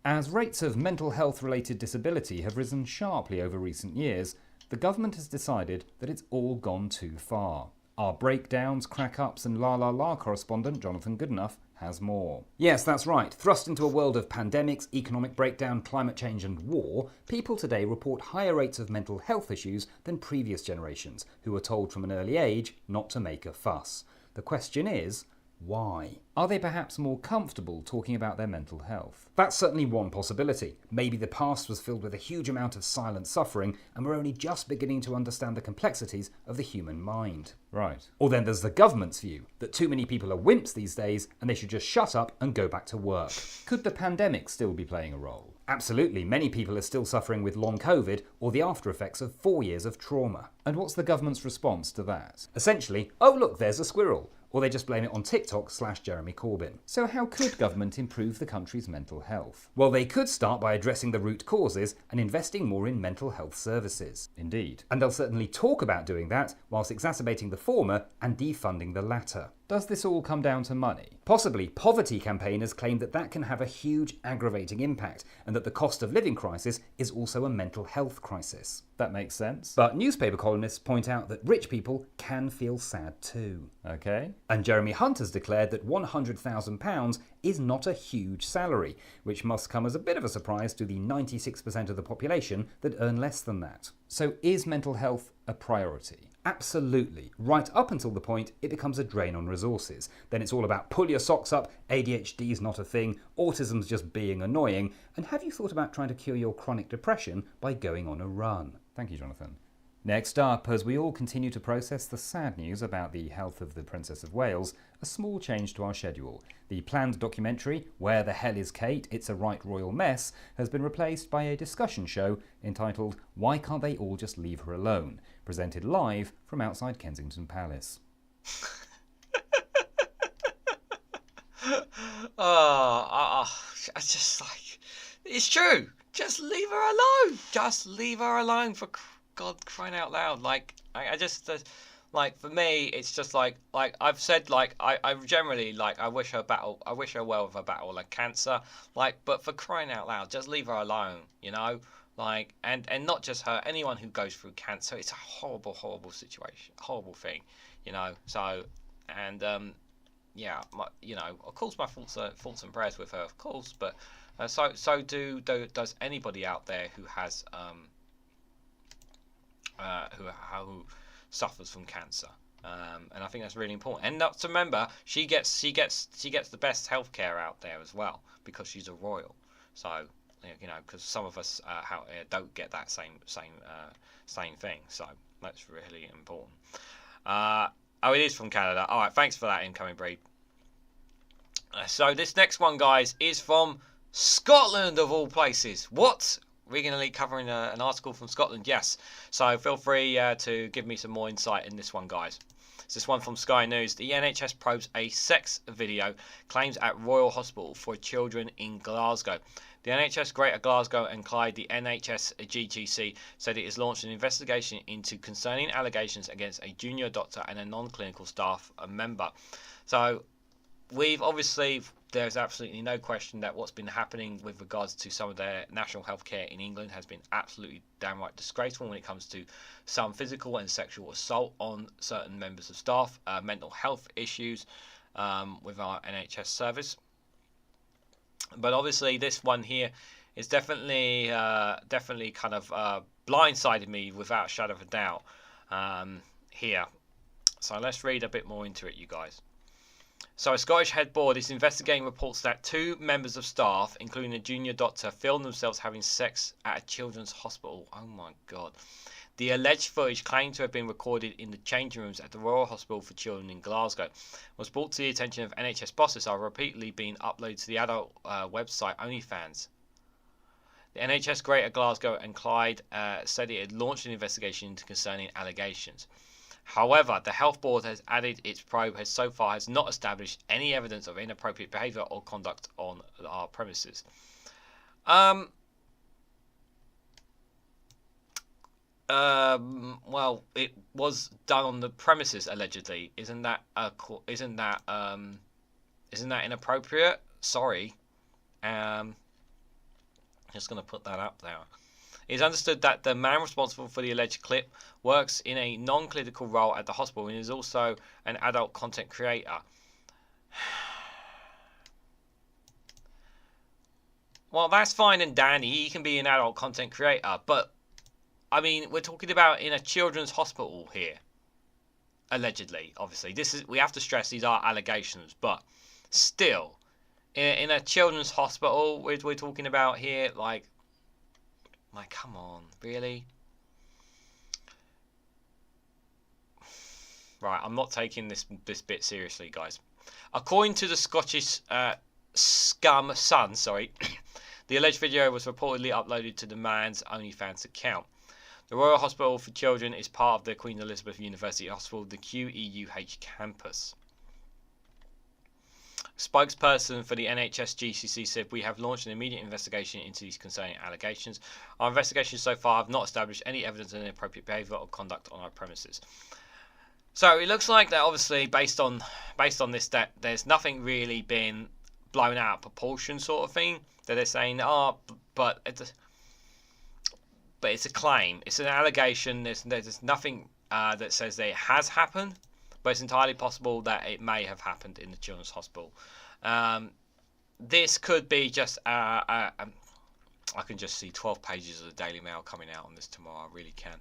As rates of mental health-related disability have risen sharply over recent years, the government has decided that it's all gone too far. Our breakdowns, crack-ups and la-la-la correspondent, Jonathan Goodenough, has more. Yes, that's right. Thrust into a world of pandemics, economic breakdown, climate change and war, people today report higher rates of mental health issues than previous generations, who were told from an early age not to make a fuss. The question is, Why? Are they perhaps more comfortable talking about their mental health? That's certainly one possibility. Maybe the past was filled with a huge amount of silent suffering and we're only just beginning to understand the complexities of the human mind. Right. Or then there's the government's view that too many people are wimps these days and they should just shut up and go back to work. Could the pandemic still be playing a role? Absolutely, many people are still suffering with long COVID or the after effects of 4 years of trauma. And what's the government's response to that? Essentially, oh look, there's a squirrel. Or they just blame it on TikTok/Jeremy Corbyn. So how could government improve the country's mental health? Well, they could start by addressing the root causes and investing more in mental health services. Indeed. And they'll certainly talk about doing that whilst exacerbating the former and defunding the latter. Does this all come down to money? Possibly. Poverty campaigners claim that that can have a huge aggravating impact and that the cost of living crisis is also a mental health crisis. That makes sense. But newspaper columnists point out that rich people can feel sad too. Okay. And Jeremy Hunt has declared that £100,000 is not a huge salary, which must come as a bit of a surprise to the 96% of the population that earn less than that. So is mental health a priority? Absolutely. Right up until the point it becomes a drain on resources. Then it's all about pull your socks up, ADHD is not a thing, autism's just being annoying, and have you thought about trying to cure your chronic depression by going on a run? Thank you, Jonathan. Next up, as we all continue to process the sad news about the health of the Princess of Wales, a small change to our schedule. The planned documentary, Where the Hell is Kate? It's a Right Royal Mess, has been replaced by a discussion show entitled Why Can't They All Just Leave Her Alone?, presented live from outside Kensington Palace. I just like, it's true. Just leave her alone. Just leave her alone, for God crying out loud. Like, I just, like, for me, it's just like I've said, like, I generally, like, I wish her well with her battle, like, cancer, like, but for crying out loud, just leave her alone, you know? Like, and not just her, anyone who goes through cancer, it's a horrible, horrible situation, horrible thing, you know? So, and, yeah, you know, of course my thoughts and prayers with her, of course, but so does anybody out there who has, who suffers from cancer, and I think that's really important. And not to remember, she gets the best healthcare out there as well because she's a royal. So you know, because some of us don't get that same thing. So that's really important. Oh, it is from Canada. All right, thanks for that, incoming breed. So this next one, guys, is from Scotland of all places. What? Reganelite covering an article from Scotland, yes. So feel free to give me some more insight in this one, guys. It's this one from Sky News. The NHS probes a sex video claims at Royal Hospital for Children in Glasgow. The NHS Greater Glasgow and Clyde, the NHS GGC, said it has launched an investigation into concerning allegations against a junior doctor and a non-clinical staff member. So we've obviously, there's absolutely no question that what's been happening with regards to some of their national health care in England has been absolutely downright disgraceful when it comes to some physical and sexual assault on certain members of staff, mental health issues with our NHS service. But obviously this one here is definitely kind of blindsided me without a shadow of a doubt here. So let's read a bit more into it, you guys. So a Scottish head board is investigating reports that 2 members of staff, including a junior doctor, filmed themselves having sex at a children's hospital. Oh my God. The alleged footage, claimed to have been recorded in the changing rooms at the Royal Hospital for Children in Glasgow, was brought to the attention of NHS bosses are repeatedly being uploaded to the adult website OnlyFans. The NHS Greater Glasgow and Clyde said it had launched an investigation into concerning allegations. However, the health board has added its probe has so far has not established any evidence of inappropriate behaviour or conduct on our premises. Well, it was done on the premises allegedly. Isn't that inappropriate? Sorry. Just gonna put that up there. It is understood that the man responsible for the alleged clip works in a non-clinical role at the hospital and is also an adult content creator. Well, that's fine and dandy. He can be an adult content creator, but I mean, we're talking about in a children's hospital here. allegedly, obviously. We have to stress these are allegations, but still, in a children's hospital, we're talking about here, like, come on, really? Right, I'm not taking this bit seriously, guys. According to the Scottish Scum Sun, the alleged video was reportedly uploaded to the man's OnlyFans account. The Royal Hospital for Children is part of the Queen Elizabeth University Hospital, the QEUH campus. Spokesperson for the NHS GCC said, "We have launched an immediate investigation into these concerning allegations. Our investigations so far have not established any evidence of inappropriate behaviour or conduct on our premises." So it looks like that, obviously, based on this, that there's nothing really been blown out of proportion, sort of thing. That they're saying, but it's a claim, it's an allegation. There's nothing that says that it has happened, but it's entirely possible that it may have happened in the children's hospital. This could be just I can just see 12 pages of the Daily Mail coming out on this tomorrow. I really can.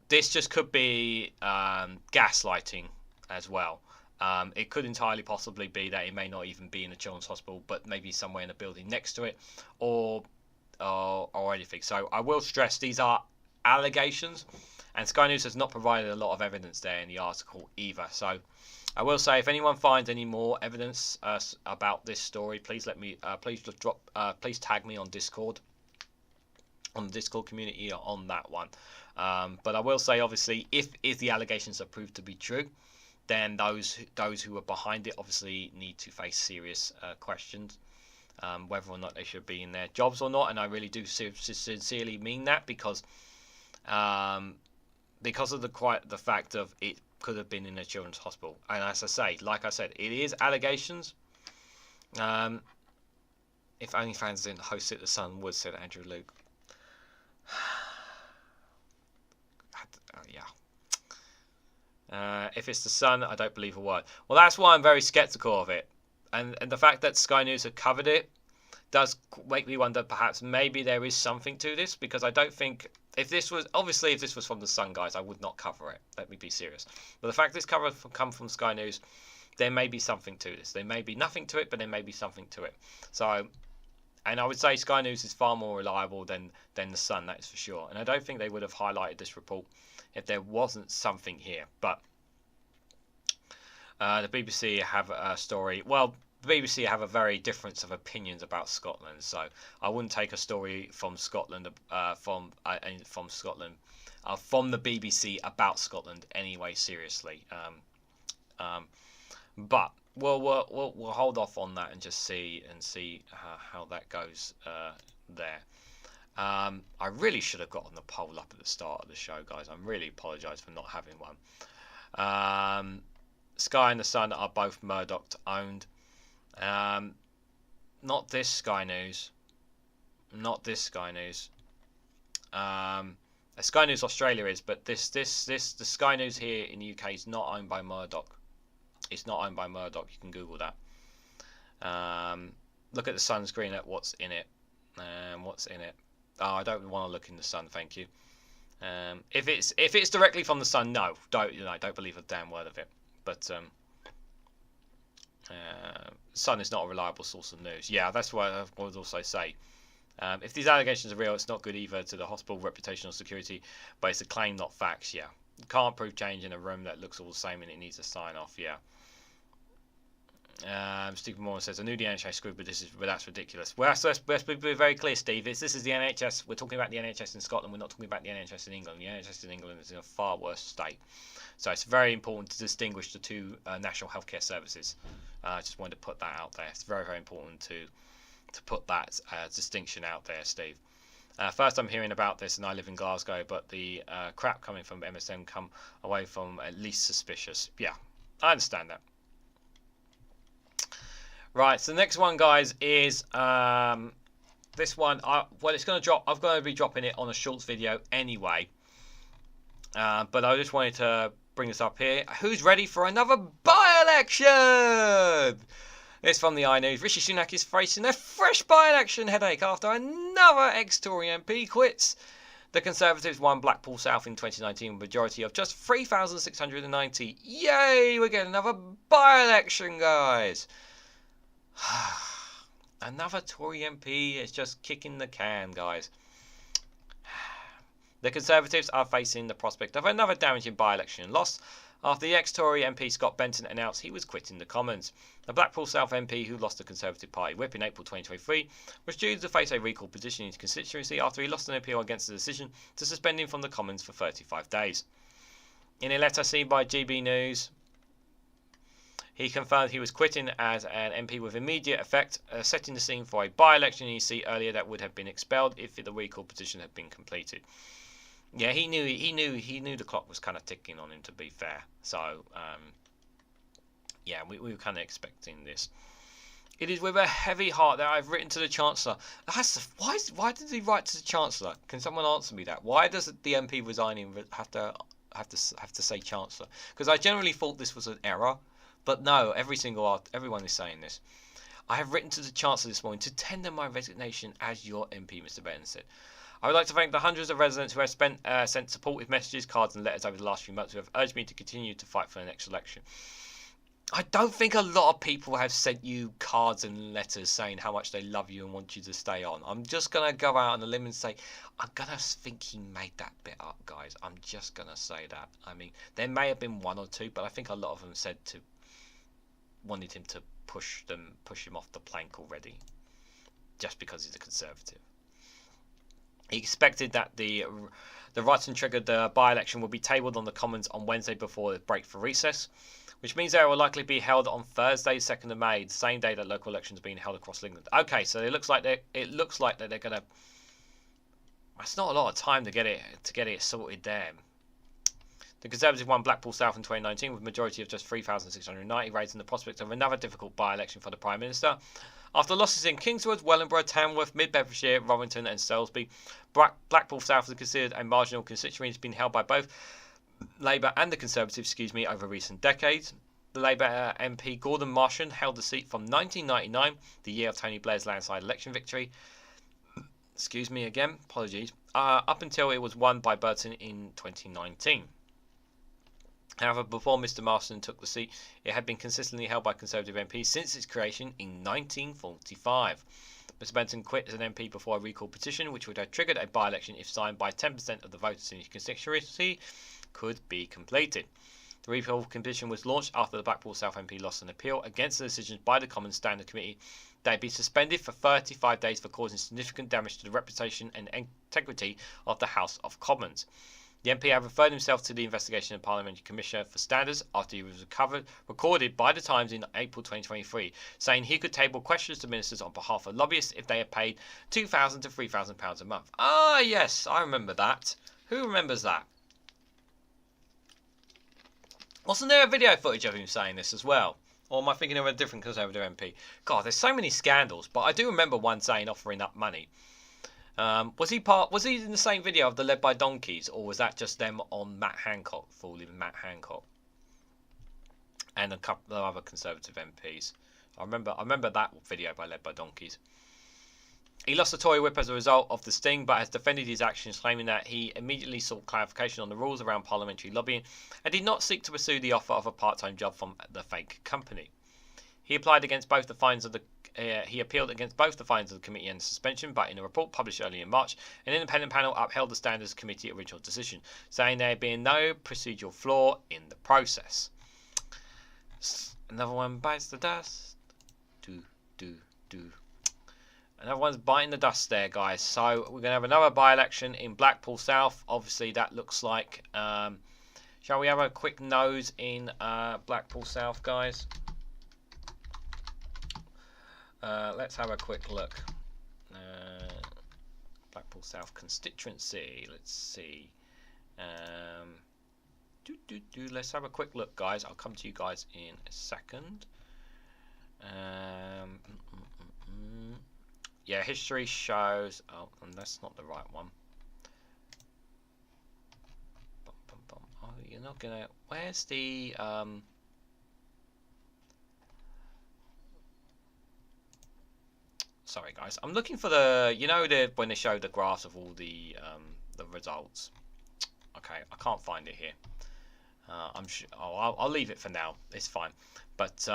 This just could be gaslighting as well. It could entirely possibly be that it may not even be in a children's hospital, but maybe somewhere in the building next to it, or anything. So I will stress these are allegations, and Sky News has not provided a lot of evidence there in the article either. So I will say, if anyone finds any more evidence about this story, please let me please tag me on Discord, on the Discord community on that one. But I will say, obviously, if the allegations are proved to be true, then those who are behind it obviously need to face serious questions, whether or not they should be in their jobs or not. And I really do sincerely mean that, because of the fact of it could have been in a children's hospital. And as I say, like I said, it is allegations. If OnlyFans didn't host it, the Sun would, said Andrew Luke. If it's the Sun, I don't believe a word. Well, that's why I'm very sceptical of it, and the fact that Sky News have covered it does make me wonder, perhaps maybe there is something to this, because I don't think, if this was from the Sun, guys, I would not cover it. Let me be serious. But the fact it's come from Sky News, there may be something to this. There may be nothing to it, but there may be something to it. So, and I would say Sky News is far more reliable than the Sun, that is for sure. And I don't think they would have highlighted this report if there wasn't something here. But the BBC have a story. Well, the BBC have a very difference of opinions about Scotland, so I wouldn't take a story from Scotland from the BBC about Scotland anyway seriously. But we'll hold off on that and just see how that goes there. I really should have gotten the poll up at the start of the show, guys. I really apologise for not having one. Sky and the Sun are both Murdoch owned. Not this Sky News. Not this Sky News. Sky News Australia is, but the Sky News here in the UK is not owned by Murdoch. It's not owned by Murdoch. You can Google that. Look at the Sun screen at what's in it. What's in it? Oh, I don't want to look in the Sun, thank you. If it's directly from the Sun, no, don't believe a damn word of it. But Sun is not a reliable source of news. Yeah, that's what I would also say. If these allegations are real, it's not good either to the hospital reputation or security, but it's a claim, not facts. Yeah, you can't prove change in a room that looks all the same and it needs a sign off. Yeah. Stephen Moore says, I knew the NHS screwed, but that's ridiculous. Well, let's be very clear, Steve. This is the NHS. We're talking about the NHS in Scotland. We're not talking about the NHS in England. The NHS in England is in a far worse state. So it's very important to distinguish the two national healthcare services. I just wanted to put that out there. It's very, very important to put that distinction out there, Steve. First I'm hearing about this, and I live in Glasgow, but the crap coming from MSM come away from at least suspicious. Yeah, I understand that. Right, so the next one, guys, is this one. Well, it's going to drop. I'm going to be dropping it on a shorts video anyway. But I just wanted to bring this up here. Who's ready for another by-election? It's from the iNews. Rishi Sunak is facing a fresh by-election headache after another ex-Tory MP quits. The Conservatives won Blackpool South in 2019 with a majority of just 3,690. Yay! We're getting another by-election, guys. Another Tory MP is just kicking the can, guys. The Conservatives are facing the prospect of another damaging by-election loss after the ex-Tory MP Scott Benton announced he was quitting the Commons. The Blackpool South MP, who lost the Conservative Party whip in April 2023, was due to face a recall petition in his constituency after he lost an appeal against the decision to suspend him from the Commons for 35 days. In a letter seen by GB News, he confirmed he was quitting as an MP with immediate effect, setting the scene for a by-election in his seat earlier that would have been expelled if the recall petition had been completed. Yeah, he knew the clock was kind of ticking on him, to be fair. So, yeah, we were kind of expecting this. It is with a heavy heart that I've written to the Chancellor. Why did he write to the Chancellor? Can someone answer me that? Why does the MP resigning have to say Chancellor? Because I generally thought this was an error, but no, everyone is saying this. I have written to the Chancellor this morning to tender my resignation as your MP, Mr. Benton said. I would like to thank the hundreds of residents who have sent supportive messages, cards and letters over the last few months who have urged me to continue to fight for the next election. I don't think a lot of people have sent you cards and letters saying how much they love you and want you to stay on. I'm just going to go out on a limb and say, I'm going to think he made that bit up, guys. I'm just going to say that. I mean, there may have been one or two, but I think a lot of them wanted him to push him off the plank already, just because he's a Conservative. He expected that the Wrighton-triggered by-election will be tabled on the Commons on Wednesday before the break for recess, which means they will likely be held on Thursday, 2nd of May, the same day that local elections are being held across England. Okay, so it looks like that they're going to. That's not a lot of time to get it sorted there. The Conservatives won Blackpool South in 2019 with a majority of just 3,690, raising the prospect of another difficult by-election for the Prime Minister. After losses in Kingswood, Wellingborough, Tamworth, Mid-Bedfordshire, Rowington and Salisbury, Blackpool South is considered a marginal constituency and has been held by both Labour and the Conservatives over recent decades. The Labour MP Gordon Marsham held the seat from 1999, the year of Tony Blair's landslide election victory, up until it was won by Burton in 2019. However, before Mr Marston took the seat, it had been consistently held by Conservative MPs since its creation in 1945. Mr Benton quit as an MP before a recall petition, which would have triggered a by-election if signed by 10% of the voters in his constituency, could be completed. The recall petition was launched after the Blackpool South MP lost an appeal against the decisions by the Commons Standing Committee that had been suspended for 35 days for causing significant damage to the reputation and integrity of the House of Commons. The MP had referred himself to the investigation of Parliamentary Commissioner for Standards after he was recorded by the Times in April 2023, saying he could table questions to ministers on behalf of lobbyists if they had paid £2,000 to £3,000 a month. Ah, yes, I remember that. Who remembers that? Wasn't there a video footage of him saying this as well? Or am I thinking of a different Conservative MP? God, there's so many scandals, but I do remember one saying offering up money. Was he in the same video of the Led by Donkeys, or was that just them on Matt Hancock, fooling Matt Hancock, and a couple of other Conservative MPs? I remember that video by Led by Donkeys. He lost the Tory whip as a result of the sting, but has defended his actions, claiming that he immediately sought clarification on the rules around parliamentary lobbying and did not seek to pursue the offer of a part-time job from the fake company. He appealed against both the fines of the committee and the suspension, but in a report published early in March, an independent panel upheld the Standards Committee original decision, saying there had been no procedural flaw in the process. Another one bites the dust. Another one's biting the dust there, guys. So we're going to have another by-election in Blackpool South. Obviously, that looks like... shall we have a quick nose in Blackpool South, guys? Let's have a quick look. Blackpool South constituency. Let's see. Let's have a quick look, guys. I'll come to you guys in a second. Yeah, history shows. Oh, and that's not the right one. Oh, you're not gonna. Where's the Sorry, guys. I'm looking for the. You know, when they show the graphs of all the the results. Okay, I can't find it here. I'm sure. Oh, I'll leave it for now. It's fine. But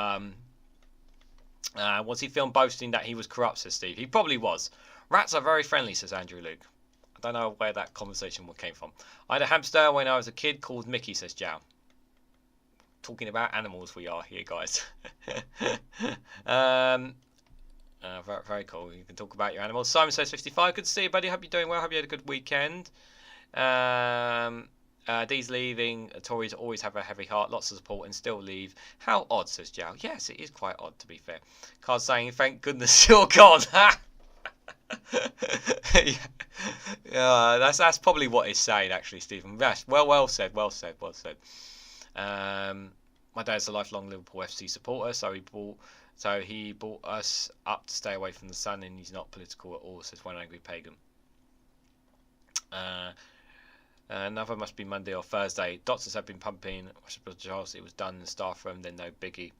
was he filmed boasting that he was corrupt, says Steve? He probably was. Rats are very friendly, says Andrew Luke. I don't know where that conversation came from. I had a hamster when I was a kid called Mickey, says Jow. Talking about animals we are here, guys. Very, very cool. You can talk about your animals. Simon says 55. Good to see you, buddy. Hope you're doing well. Hope you had a good weekend. These leaving Tories always have a heavy heart, lots of support, and still leave. How odd, says Jow. Yes, it is quite odd, to be fair. Carl's saying, thank goodness you're gone. Yeah, that's probably what he's saying, actually, Stephen. Yes, well said. My dad's a lifelong Liverpool FC supporter, so he brought us up to stay away from the sun, and he's not political at all, says one angry pagan. Another must be Monday or Thursday. Doctors have been pumping. Charles, it was done in the staff room, then no biggie.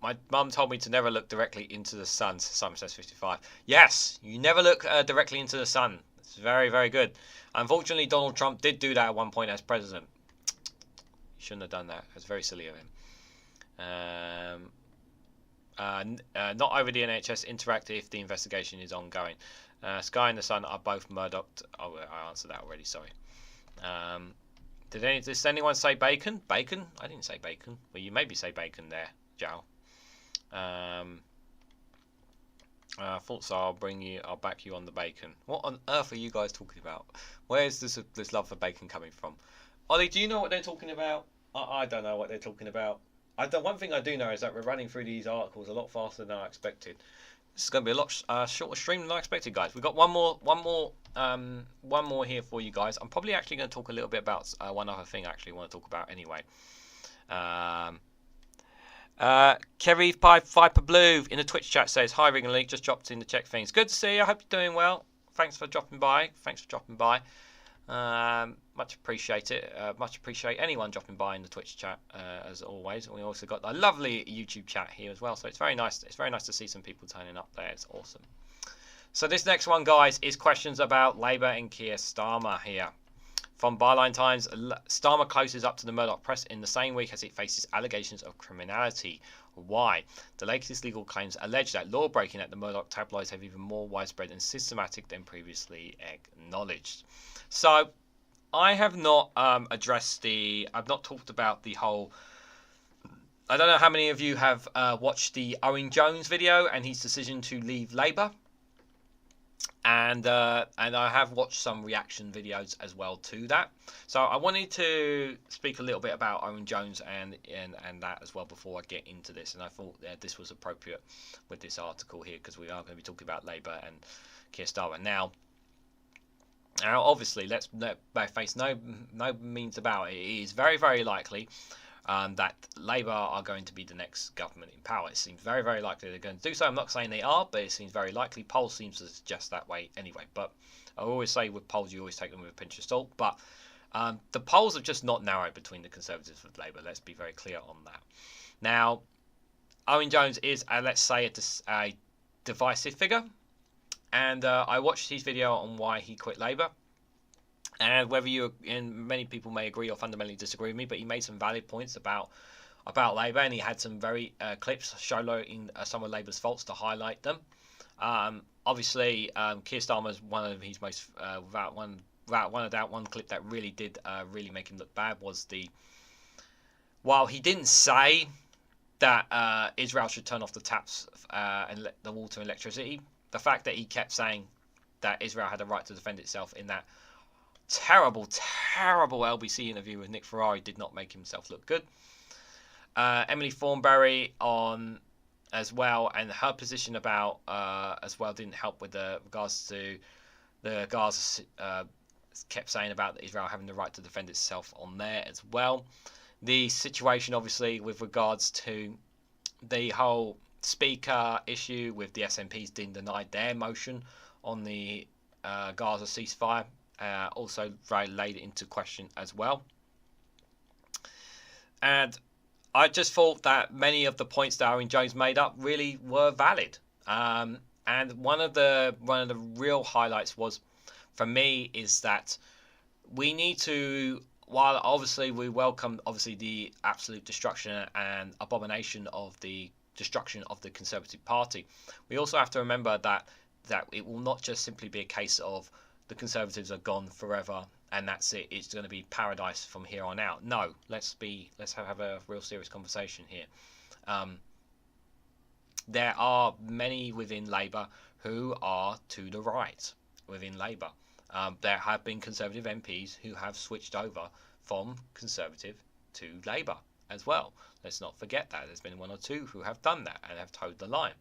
My mum told me to never look directly into the sun, Simon says 55. Yes, you never look directly into the sun. It's very, very good. Unfortunately, Donald Trump did do that at one point as president. He shouldn't have done that. It's very silly of him. Not over the NHS Interactive if the investigation is ongoing. Sky and the Sun are both Murdoch. Oh, I answered that already, sorry. Did anyone say bacon? Bacon? I didn't say bacon. Well, you maybe say bacon there, Jow. Thoughts are I'll back you on the bacon. What on earth are you guys talking about? Where's this love for bacon coming from? Ollie, do you know what they're talking about? I don't know what they're talking about. One thing I do know is that we're running through these articles a lot faster than I expected. This is going to be a lot shorter stream than I expected, guys. We've got one more here for you guys. I'm probably actually going to talk a little bit about one other thing I actually want to talk about anyway. Kerry Viper Blue in the Twitch chat says, hi Reganelite, just dropped in to check things. Good to see you. I hope you're doing well. Thanks for dropping by. Much appreciate it. Much appreciate anyone dropping by in the Twitch chat as always. We also got a lovely YouTube chat here as well, so it's very nice. It's very nice to see some people turning up there. It's awesome. So this next one, guys, is questions about Labour and Keir Starmer here. From Byline Times, Starmer closes up to the Murdoch press in the same week as it faces allegations of criminality. Why? The latest legal claims allege that law breaking at the Murdoch tabloids have even more widespread and systematic than previously acknowledged. So, I have not I've not talked about the whole. I don't know how many of you have watched the Owen Jones video and his decision to leave Labour. And I have watched some reaction videos as well to that. So I wanted to speak a little bit about Owen Jones and that as well before I get into this. And I thought this was appropriate with this article here because we are going to be talking about Labour and Keir Starmer. Now, obviously, let's face no means about it. It is very, very likely that Labour are going to be the next government in power. It seems very, very likely they're going to do so. I'm not saying they are, but it seems very likely. Polls seem to suggest that way anyway. But I always say with polls, you always take them with a pinch of salt. But the polls have just not narrowed between the Conservatives and Labour. Let's be very clear on that. Now, Owen Jones is, let's say, a divisive figure. And I watched his video on why he quit Labour. And whether many people may agree or fundamentally disagree with me, but he made some valid points about Labour, and he had some very clips showing some of Labour's faults to highlight them. Obviously, Keir Starmer's one of his most one clip that really did really make him look bad was while he didn't say that Israel should turn off the taps and let the water and electricity, the fact that he kept saying that Israel had a right to defend itself in that terrible LBC interview with Nick Ferrari did not make himself look good. Emily Thornberry on as well, and her position about as well didn't help with regards to the Gaza kept saying about Israel having the right to defend itself on there as well. The situation obviously with regards to the whole speaker issue with the SNPs being denied their motion on the Gaza ceasefire also very laid into question as well. And I just thought that many of the points that Owen Jones made up really were valid. And one of the real highlights was for me is that we need to, while obviously we welcome obviously the absolute destruction and abomination of the destruction of the Conservative Party, we also have to remember that it will not just simply be a case of the Conservatives are gone forever and that's it. It's going to be paradise from here on out. No, let's have a real serious conversation here. There are many within Labour who are to the right within Labour. There have been Conservative MPs who have switched over from Conservative to Labour as well. Let's not forget that. There's been one or two who have done that and have toed the line,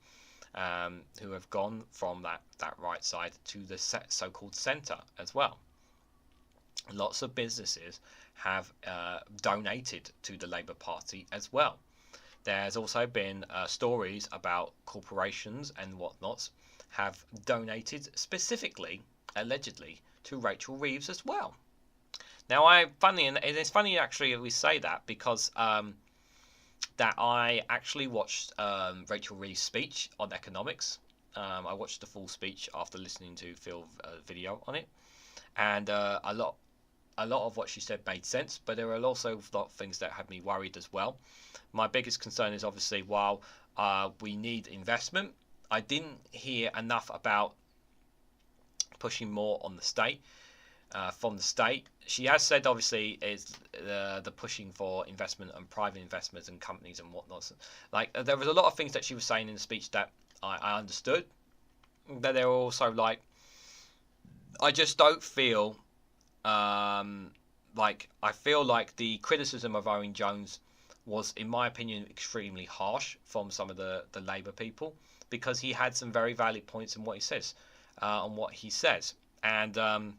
who have gone from that right side to the so-called centre as well. Lots of businesses have donated to the Labour Party as well. There's also been stories about corporations and whatnots have donated specifically, allegedly, to Rachel Reeves as well. Now, it's funny actually we say that because that I actually watched Rachel Reeves' speech on economics. I watched the full speech after listening to Phil's video on it, and a lot of what she said made sense, but there are also a lot of things that had me worried as well. My biggest concern is obviously while we need investment, I didn't hear enough about pushing more on the state, from the state. She has said obviously is the pushing for investment and private investments and companies and whatnot. Like there was a lot of things that she was saying in the speech that I understood, but they were also like, I just don't feel like I feel like the criticism of Owen Jones was, in my opinion, extremely harsh from some of the Labour people, because he had some very valid points in what he says, and I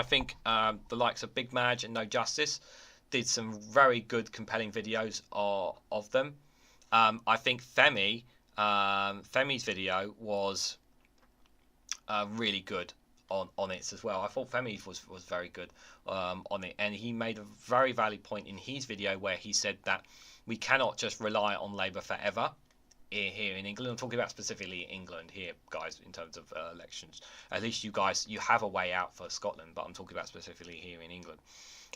think the likes of Big Madge and No Justice did some very good, compelling videos of them. I think Femi's video was really good on it as well. I thought Femi was very good on it, and he made a very valid point in his video where he said that we cannot just rely on Labour forever here in England. I'm talking about specifically England here, guys, in terms of elections. At least you guys, you have a way out for Scotland, but I'm talking about specifically here in England.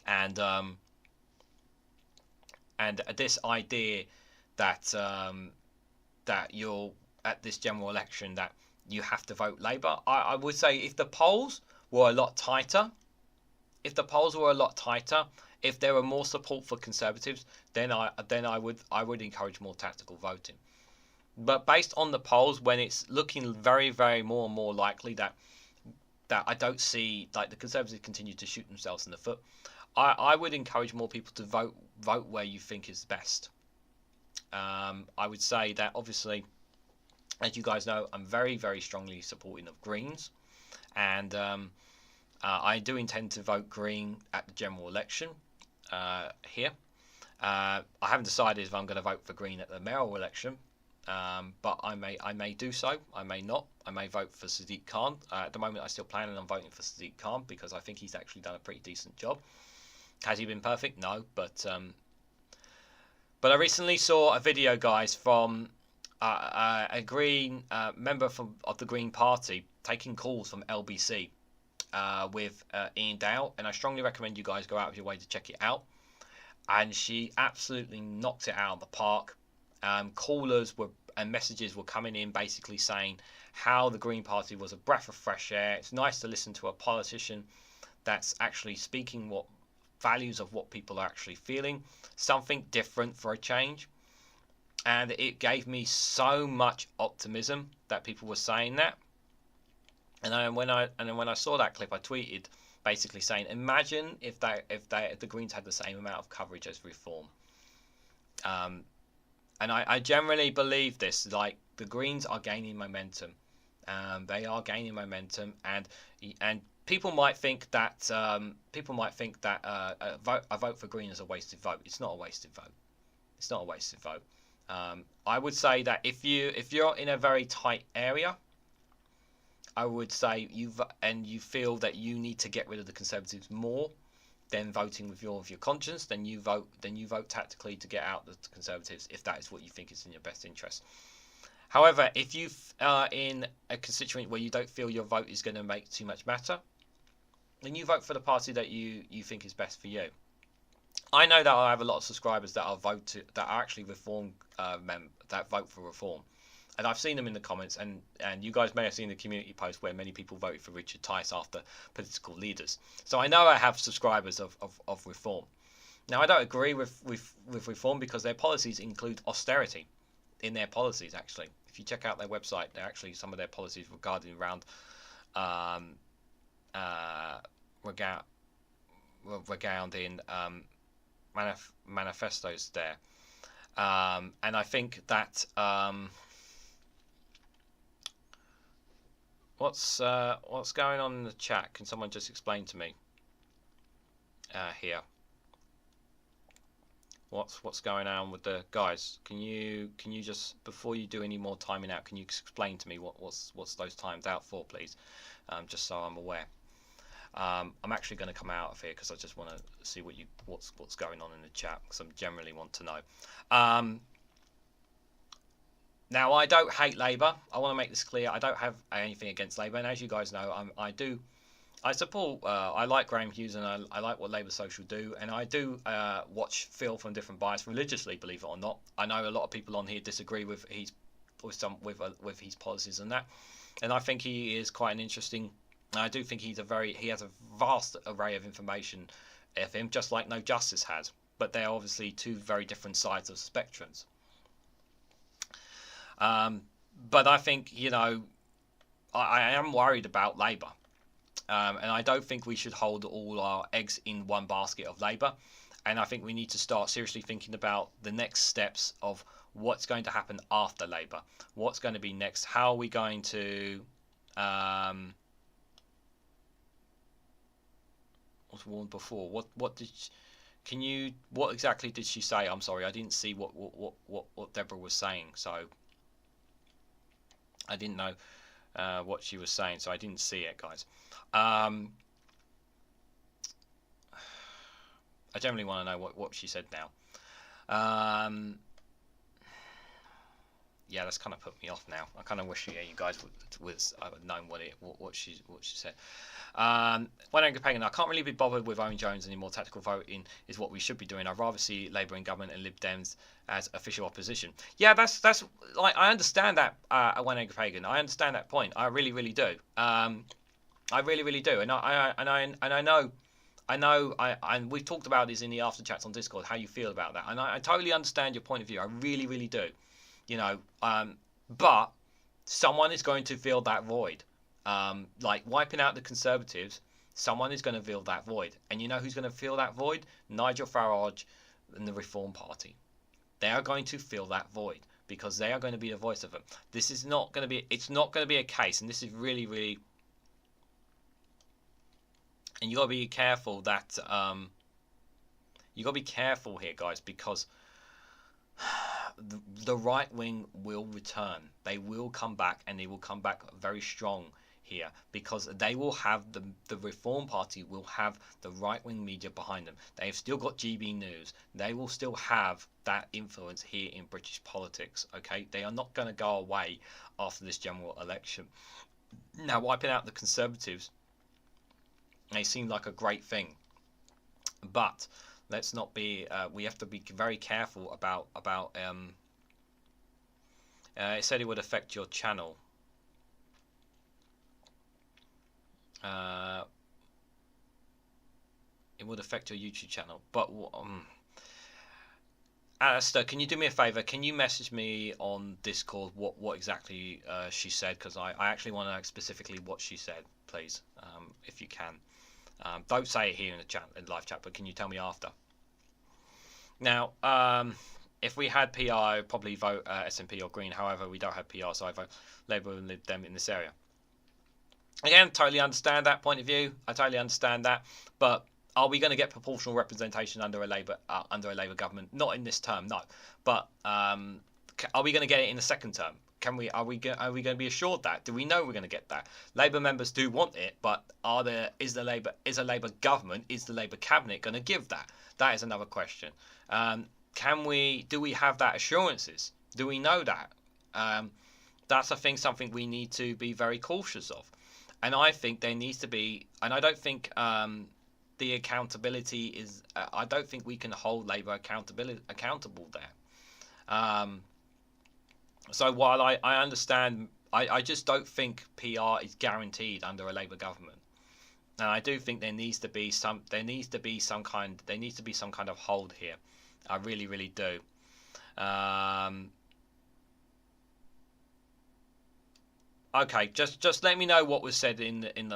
And this idea that that you'll at this general election that you have to vote Labour. I would say if the polls were a lot tighter, if there were more support for Conservatives, then I would encourage more tactical voting. But based on the polls, when it's looking very, very more and more likely that I don't see like the Conservatives continue to shoot themselves in the foot, I would encourage more people to vote where you think is best. I would say that obviously, as you guys know, I'm very, very strongly supporting of Greens, and I do intend to vote Green at the general election here. I haven't decided if I'm going to vote for Green at the mayoral election, but I may do so. I may not. I may vote for Sadiq Khan. At the moment, I'm still planning on voting for Sadiq Khan because I think he's actually done a pretty decent job. Has he been perfect? No, but I recently saw a video, guys, from a Green member of the Green Party taking calls from LBC with Ian Dale, and I strongly recommend you guys go out of your way to check it out. And she absolutely knocked it out of the park. Callers and messages were coming in basically saying how the Green Party was a breath of fresh air. It's nice to listen to a politician that's actually speaking what values of what people are actually feeling, something different for a change. And it gave me so much optimism that people were saying that. And then when I saw that clip, I tweeted basically saying, imagine if the Greens had the same amount of coverage as Reform. And I generally believe this. Like the Greens are gaining momentum. They are gaining momentum, and people might think that a vote for Green is a wasted vote. It's not a wasted vote. It's not a wasted vote. I would say that if you're in a very tight area, I would say you feel that you need to get rid of the Conservatives more than voting with your conscience, then you vote tactically to get out the Conservatives if that is what you think is in your best interest. However, if you are in a constituent where you don't feel your vote is going to make too much matter, then you vote for the party that you think is best for you. I know that I have a lot of subscribers that are actually reform that vote for reform, and I've seen them in the comments, and you guys may have seen the community post where many people voted for Richard Tice after political leaders. So I know I have subscribers of reform. Now, I don't agree with reform because their policies include austerity in their policies. Actually, if you check out their website, they're actually some of their policies regarding around regarding manifestos there, and I think that what's going on in the chat? Can someone just explain to me here? What's going on with the guys? Can you just, before you do any more timing out, can you explain to me what's those times out for, please? Just so I'm aware. I'm actually going to come out of here because I just want to see what's going on in the chat, because I generally want to know. Now, I don't hate Labour. I want to make this clear. I don't have anything against Labour, and as you guys know, I support. I like Graham Hughes, and I like what Labour Social do, and I do watch Phil from different bias religiously. Believe it or not, I know a lot of people on here disagree with his policies and that, and I think he is quite an interesting. I do think he has a vast array of information of him, just like No Justice has. But they're obviously two very different sides of spectrums. But I think, I am worried about Labour. And I don't think we should hold all our eggs in one basket of Labour. And I think we need to start seriously thinking about the next steps of what's going to happen after Labour. What's going to be next? How are we going to... was warned before. What exactly did she say? I'm sorry, I didn't see what Deborah was saying, so I didn't know what she was saying, so I didn't see it, guys. I generally want to know what she said now. Yeah, that's kind of put me off now. I kind of wish you guys would have known what she said. When Angry Pagan, I can't really be bothered with Owen Jones anymore. Tactical voting is what we should be doing. I'd rather see Labour in government and Lib Dems as official opposition. Yeah, that's like, I understand that. When Angry Pagan, I understand that point. I really do. I really do. And I know. And we've talked about this in the after chats on Discord. How you feel about that? And I totally understand your point of view. I really do. But someone is going to fill that void. Like wiping out the Conservatives, someone is going to fill that void. And you know who's going to fill that void? Nigel Farage and the Reform Party. They are going to fill that void because they are going to be the voice of them. This is not going to be. It's not going to be a case, and this is really. And you got to be careful that. You got to be careful here, guys, because. The right wing will return. They will come back, and they will come back very strong here because they will have the Reform Party will have the right wing media behind them. They've still got GB News. They will still have that influence here in British politics. Okay, they are not going to go away after this general election. Now, wiping out the Conservatives may seem like a great thing, but let's not be. We have to be very careful about. It said it would affect your channel. It would affect your YouTube channel, but Alistair, can you do me a favour? Can you message me on Discord what exactly she said? Because I actually want to know specifically what she said, please, if you can. Don't say it here in the chat, in live chat, but can you tell me after? Now, if we had PR, I would probably vote SNP or Green. However, we don't have PR, so I vote Labour and Lib Dem in this area. Again, totally understand that point of view. I totally understand that. But are we going to get proportional representation under a Labour government? Not in this term, no. But are we going to get it in the second term? Are we going to be assured that? Do we know we're going to get that? Labour members do want it, but is a Labour government, is the Labour cabinet going to give that? That is another question. Do we have that assurances? Do we know that? That's something we need to be very cautious of. And I think there needs to be, and I don't think the accountability is. I don't think we can hold Labour accountable there. So while I understand, I just don't think PR is guaranteed under a Labour government. And I do think there needs to be some kind of hold here. I really, really do. Okay, just let me know what was said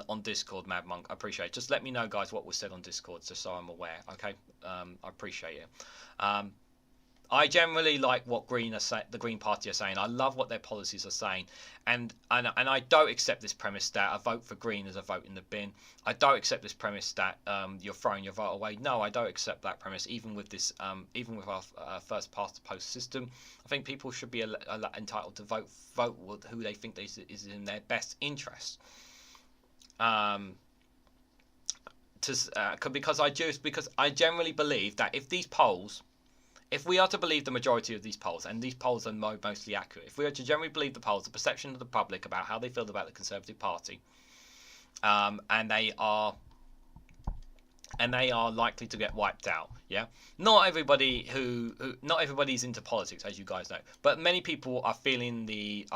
on Discord, Mad Monk. I appreciate it. Just let me know, guys, what was said on Discord, just so I'm aware. Okay, I appreciate it. I generally like what the Green Party are saying. I love what their policies are saying, and I don't accept this premise that a vote for Green is a vote in the bin. I don't accept this premise that you're throwing your vote away. No, I don't accept that premise. Even with this, even with our first past the post system, I think people should be entitled to vote who they think is in their best interest. Because I generally believe that if we are to believe the majority of these polls, and these polls are mostly accurate, if we are to generally believe the polls, the perception of the public about how they feel about the Conservative Party, and they are likely to get wiped out. Yeah, not everybody's into politics, as you guys know, but many people are feeling the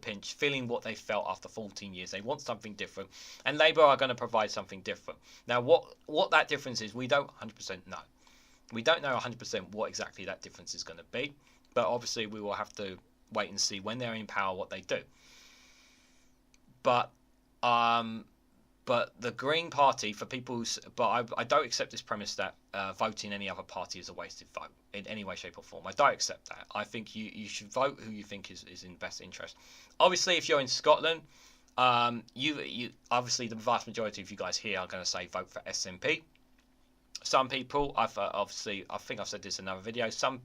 pinch, feeling what they felt after 14 years. They want something different, and Labour are going to provide something different. Now, what that difference is, we don't 100% know. We don't know 100% what exactly that difference is going to be, but obviously we will have to wait and see when they're in power what they do. But the Green Party, for people, I don't accept this premise that voting any other party is a wasted vote in any way, shape, or form. I don't accept that. I think you should vote who you think is in best interest. Obviously, if you're in Scotland, you obviously the vast majority of you guys here are going to say vote for SNP. Some people, I think I've said this in another video, some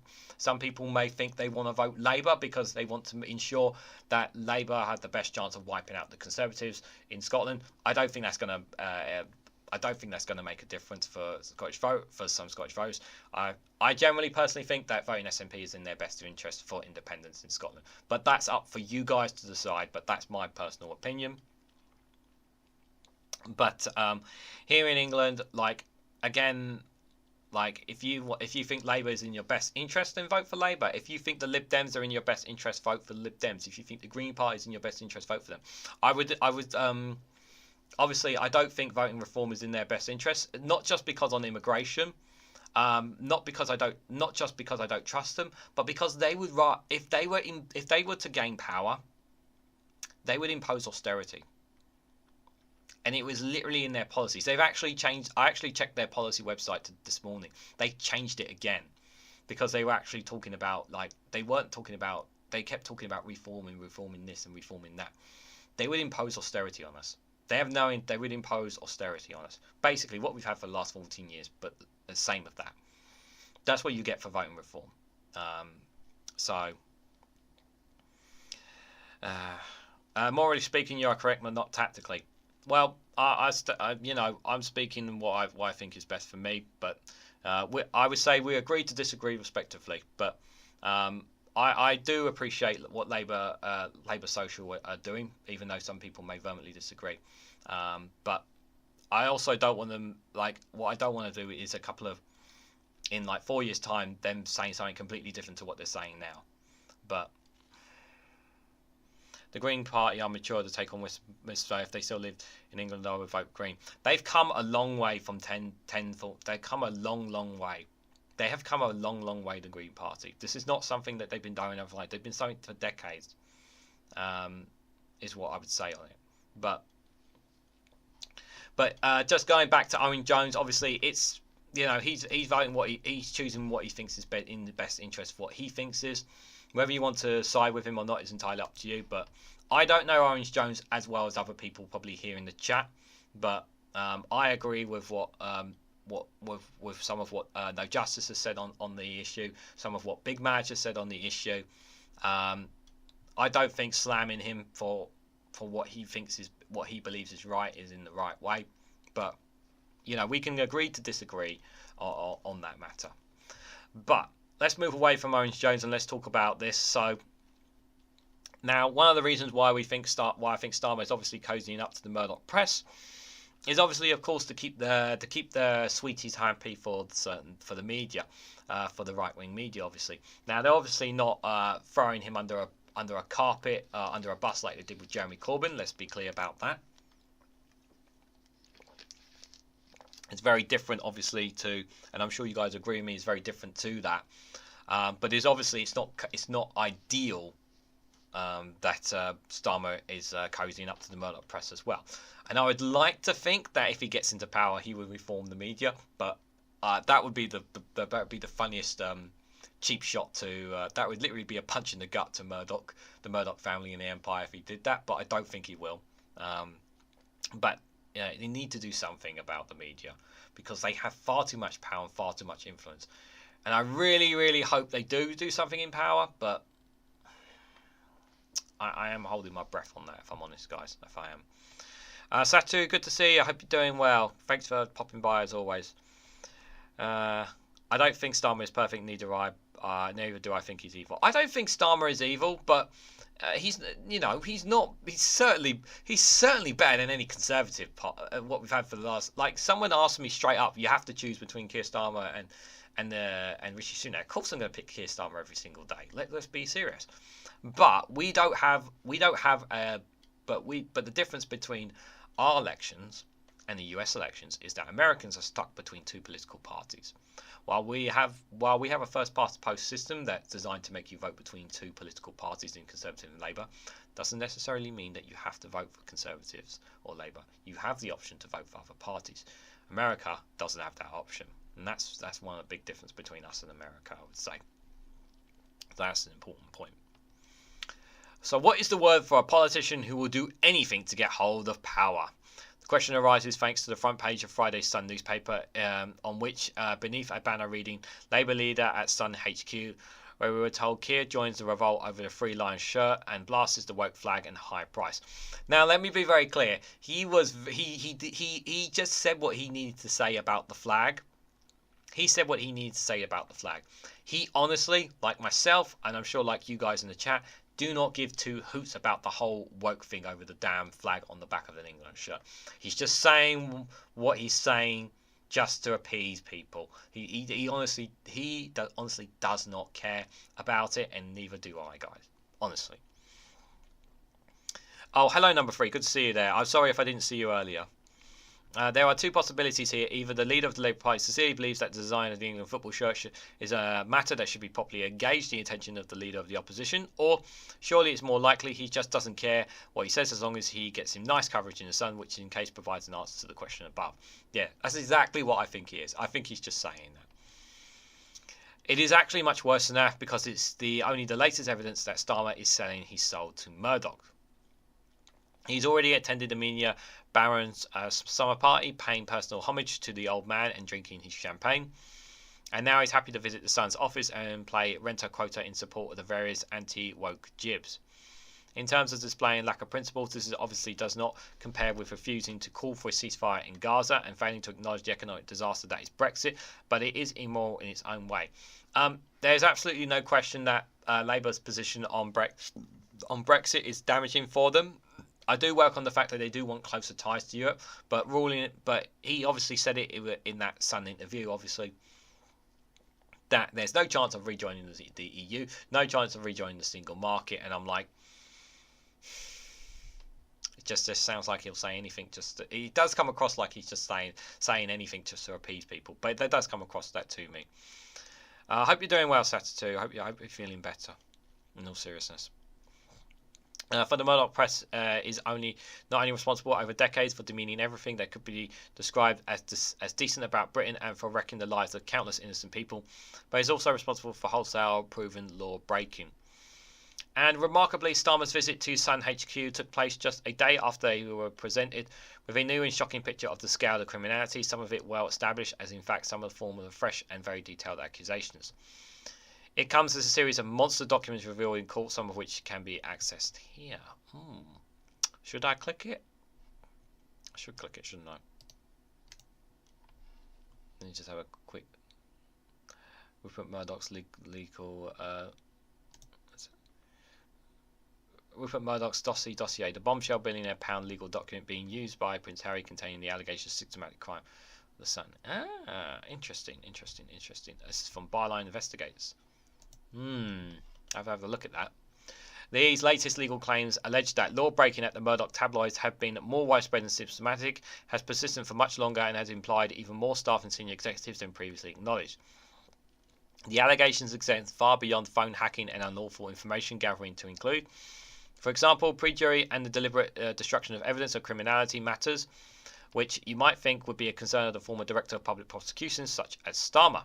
people may think they want to vote Labour because they want to ensure that Labour had the best chance of wiping out the Conservatives in Scotland. I don't think that's going to make a difference for some Scottish voters. I generally personally think that voting SNP is in their best interest for independence in Scotland. But that's up for you guys to decide, but that's my personal opinion. But here in England, again, if you think Labour is in your best interest, then vote for Labour. If you think the Lib Dems are in your best interest, vote for the Lib Dems. If you think the Green Party is in your best interest, vote for them. I would obviously I don't think voting reform is in their best interest. Not just because on immigration, not just because I don't trust them, but because they would if they were to gain power, they would impose austerity. And it was literally in their policies. They've actually changed. I actually checked their policy website this morning. They changed it again because they were actually talking about they kept talking about reforming this and reforming that. They would impose austerity on us. They would impose austerity on us. Basically, what we've had for the last 14 years, but the same with that. That's what you get for voting reform. Morally speaking, you are correct, but not tactically. Well, I'm speaking what I think is best for me, but I would say we agree to disagree respectively. But I do appreciate what Labour Social are doing, even though some people may vehemently disagree. But I also don't want them what I don't want to do is in 4 years' time them saying something completely different to what they're saying now. But the Green Party are mature to take on Westminster. If they still lived in England, I would vote Green. They've come a long way from 10. They've come a long way. They have come a long way, the Green Party. This is not something that they've been doing overnight. They've been something for decades, is what I would say on it. But just going back to Owen Jones, obviously it's, he's voting he's choosing what he thinks is in the best interest of what he thinks is. Whether you want to side with him or not is entirely up to you. But I don't know Orange Jones as well as other people probably here in the chat. But I agree with with some of what No Justice has said on the issue, some of what Big Madge has said on the issue. I don't think slamming him for what he believes is right is in the right way. But we can agree to disagree on that matter. But let's move away from Orange Jones and let's talk about this. So Now, one of the reasons why I think Starmer is obviously cozying up to the Murdoch press is obviously, of course, to keep the sweeties happy for the media, for the right wing media. Obviously, now they're obviously not throwing him under a carpet, under a bus like they did with Jeremy Corbyn. Let's be clear about that. It's very different, obviously, and I'm sure you guys agree with me. It's very different to that, but it's not ideal. That Starmer is cozying up to the Murdoch press as well. And I would like to think that if he gets into power, he will reform the media, but that would be the funniest cheap shot to. That would literally be a punch in the gut to Murdoch, the Murdoch family and the empire if he did that. But I don't think he will. But they need to do something about the media because they have far too much power and far too much influence. And I really, really hope they do something in power, but I am holding my breath on that, if I'm honest, guys. If I am. Satu, good to see you. I hope you're doing well. Thanks for popping by, as always. I don't think Starmer is perfect, neither do I think he's evil. I don't think Starmer is evil, but he's not. He's certainly better than any Conservative what we've had for the last. Like, someone asked me straight up, you have to choose between Keir Starmer and Rishi Sunak. Of course, I'm going to pick Keir Starmer every single day. Let's be serious. But but the difference between our elections and the US elections is that Americans are stuck between two political parties. While we have a first past the post system that's designed to make you vote between two political parties in Conservative and Labour, doesn't necessarily mean that you have to vote for Conservatives or Labour. You have the option to vote for other parties. America doesn't have that option, and that's one of the big difference between us and America, I would say. That's an important point. So what is the word for a politician who will do anything to get hold of power? The question arises thanks to the front page of Friday's Sun newspaper, on which, beneath a banner reading Labour leader at Sun HQ, where we were told Keir joins the revolt over the Three Lions shirt and blasts the woke flag and high price. Now, let me be very clear. He just said what he needed to say about the flag. He said what he needed to say about the flag. He honestly, like myself, and I'm sure like you guys in the chat, do not give two hoots about the whole woke thing over the damn flag on the back of an England shirt. He's just saying what he's saying just to appease people. He honestly does not care about it, and neither do I, guys. Honestly. Oh, hello, number 3. Good to see you there. I'm sorry if I didn't see you earlier. There are two possibilities here. Either the leader of the Labour Party sincerely believes that the design of the England football shirt is a matter that should be properly engaged in the attention of the leader of the opposition, or surely it's more likely he just doesn't care what he says as long as he gets him nice coverage in the Sun, which in case provides an answer to the question above. Yeah, that's exactly what I think he is. I think he's just saying that. It is actually much worse than that because it's only the latest evidence that Starmer is saying he's sold to Murdoch. He's already attended the Amelia Baron's summer party, paying personal homage to the old man and drinking his champagne. And now he's happy to visit the Sun's office and play rent-a-quota in support of the various anti-woke jibs. In terms of displaying lack of principles, this obviously does not compare with refusing to call for a ceasefire in Gaza and failing to acknowledge the economic disaster that is Brexit, but it is immoral in its own way. There's absolutely no question that Labour's position on Brexit is damaging for them. I do work on the fact that they do want closer ties to Europe, but he obviously said it in that Sun interview, obviously, that there's no chance of rejoining the EU, no chance of rejoining the single market, and I'm like, it just sounds like he'll say anything. He does come across like he's just saying anything just to appease people, but that does come across that to me. I hope you're doing well, Saturday. I hope you're feeling better, in all seriousness. For the Murdoch press is not only responsible over decades for demeaning everything that could be described as decent about Britain and for wrecking the lives of countless innocent people, but is also responsible for wholesale proven law breaking. And remarkably, Starmer's visit to Sun HQ took place just a day after they were presented with a new and shocking picture of the scale of criminality, some of it well established, as in fact some of the form of the fresh and very detailed accusations. It comes as a series of monster documents revealed in court, some of which can be accessed here. Should I click it? I should click it, shouldn't I? Let me just have a quick... Rupert Murdoch's legal... Rupert Murdoch's Dossier, the bombshell billionaire pound legal document being used by Prince Harry containing the allegations of systematic crime of the Sun. Interesting. This is from Byline Investigators. Have a look at that. These latest legal claims allege that law breaking at the Murdoch tabloids have been more widespread and systematic, has persisted for much longer, and has implied even more staff and senior executives than previously acknowledged. The allegations extend far beyond phone hacking and unlawful information gathering to include, for example, pre-jury and the deliberate destruction of evidence of criminality matters, which you might think would be a concern of the former Director of Public Prosecutions, such as Starmer.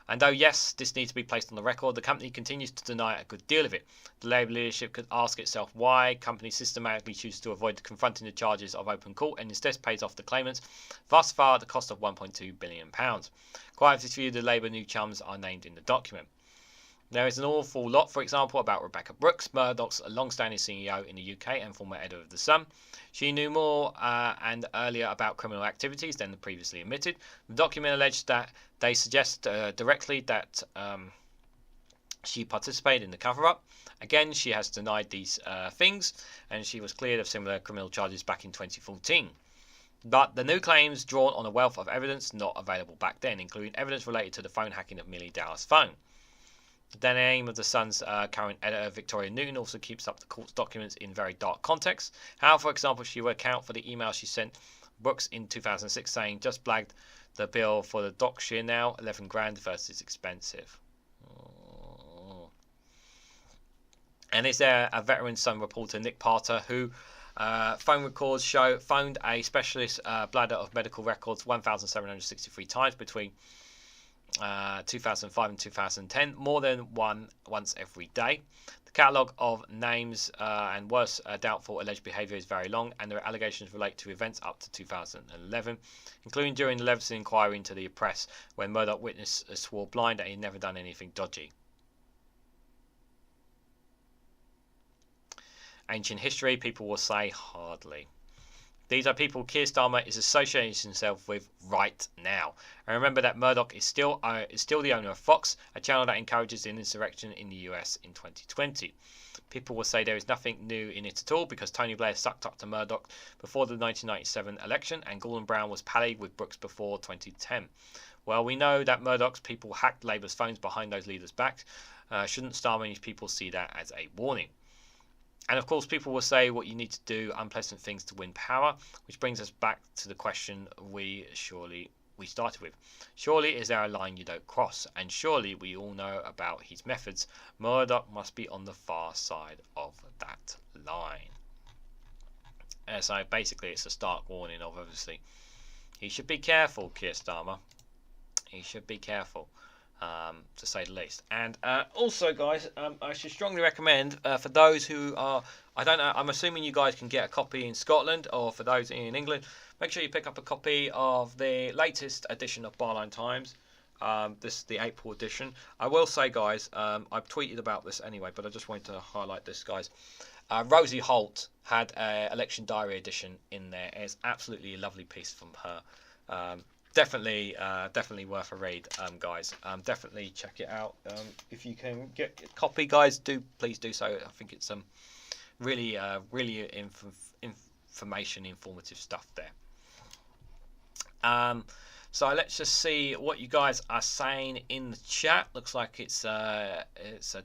And though, yes, this needs to be placed on the record, the company continues to deny a good deal of it. The Labour leadership could ask itself why companies systematically choose to avoid confronting the charges of open court and instead pays off the claimants, thus far at the cost of £1.2 billion. Quite a few of the Labour new chums are named in the document. There is an awful lot, for example, about Rebecca Brooks, Murdoch's long-standing CEO in the UK and former editor of The Sun. She knew more and earlier about criminal activities than previously admitted. The document alleged that they suggest directly that she participated in the cover-up. Again, she has denied these things, and she was cleared of similar criminal charges back in 2014. But the new claims drawn on a wealth of evidence not available back then, including evidence related to the phone hacking of Millie Dowler's phone. The name of the Sun's current editor, Victoria Newton, also keeps up the court's documents in very dark contexts. How, for example, she would account for the email she sent Brooks in 2006 saying, just blagged the bill for the Dossier now, 11 grand versus expensive. And is there a veteran Sun reporter, Nick Parter, who phone records show phoned a specialist bladder of medical records 1,763 times between 2005 and 2010, more than once every day. The catalogue of names and worse doubtful alleged behaviour is very long, and their allegations relate to events up to 2011, including during the Leveson inquiry into the press, when Murdoch witness swore blind that he'd never done anything dodgy. Ancient history, people will say hardly. These are people Keir Starmer is associating himself with right now. And remember that Murdoch is still the owner of Fox, a channel that encourages an insurrection in the US in 2020. People will say there is nothing new in it at all because Tony Blair sucked up to Murdoch before the 1997 election and Gordon Brown was pallied with Brooks before 2010. Well, we know that Murdoch's people hacked Labour's phones behind those leaders' backs. Shouldn't Starmer and his people see that as a warning? And of course, people will say what you need to do, unpleasant things to win power, which brings us back to the question we started with. Surely is there a line you don't cross? And surely we all know about his methods. Murdoch must be on the far side of that line. And so basically it's a stark warning of, obviously, he should be careful, Keir Starmer. He should be careful. To say the least. And also, guys, I should strongly recommend for those who are, I don't know, I'm assuming you guys can get a copy in Scotland, or for those in England, make sure you pick up a copy of the latest edition of Byline Times. This is the April edition. I will say, guys, I've tweeted about this anyway, but I just wanted to highlight this, guys. Rosie Holt had an election diary edition in there. It's absolutely a lovely piece from her. Definitely worth a read, guys. Definitely check it out. If you can get a copy, guys, please do so. I think it's really informative stuff there. So let's just see what you guys are saying in the chat. Looks like it's a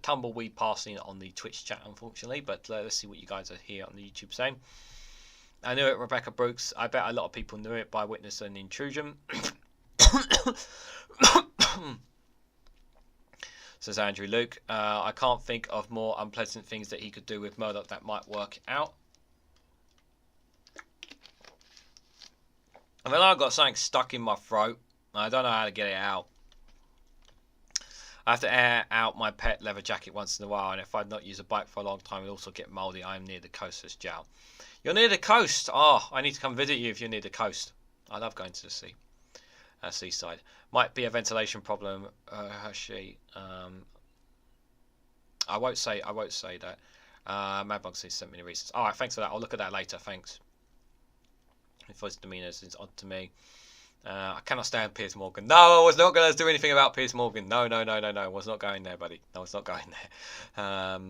tumbleweed passing on the Twitch chat, unfortunately. But let's see what you guys are here on the YouTube saying. I knew it, Rebecca Brooks. I bet a lot of people knew it by witness and intrusion. Says Andrew Luke. I can't think of more unpleasant things that he could do with Murdoch that might work out. I mean, I've got something stuck in my throat. I don't know how to get it out. I have to air out my pet leather jacket once in a while, and if I'd not use a bike for a long time, it would also get mouldy. I am near the coast, says Jowl. You're near the coast? Oh, I need to come visit you if you're near the coast. I love going to the sea. Seaside. Might be a ventilation problem, Hershey. I won't say that. Madbug sent me the reasons. Alright, thanks for that. I'll look at that later. Thanks. If his demeanour is odd to me. I cannot stand Piers Morgan. No, I was not going to do anything about Piers Morgan. No. I was not going there, buddy. No, I was not going there.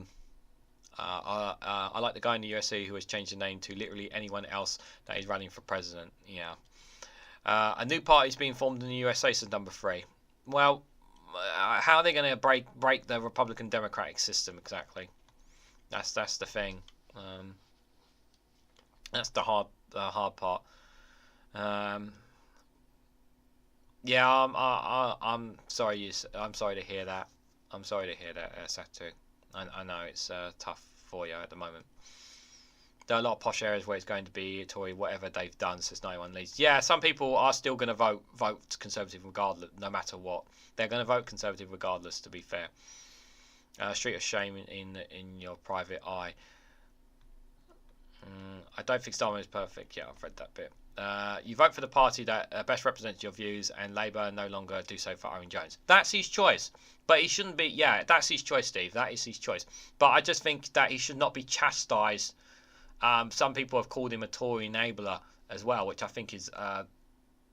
I like the guy in the USA who has changed the name to literally anyone else that is running for president. Yeah. A new party's been formed in the USA, says number 3. Well, how are they going to break the Republican Democratic system exactly? That's the thing. That's the hard part. Yeah, I'm sorry. I'm sorry to hear that. I'm sorry to hear that, Satu. I know it's tough for you at the moment. There are a lot of posh areas where it's going to be Tory, whatever they've done since 91 leads. Yeah, some people are still going to vote Conservative regardless, no matter what. They're going to vote Conservative regardless, to be fair. Street of shame in your private eye. I don't think Starmer is perfect. Yeah, I've read that bit. You vote for the party that best represents your views, and Labour no longer do so for Owen Jones. That's his choice. But he shouldn't be... Yeah, that's his choice, Steve. That is his choice. But I just think that he should not be chastised. Some people have called him a Tory enabler as well, which I think is a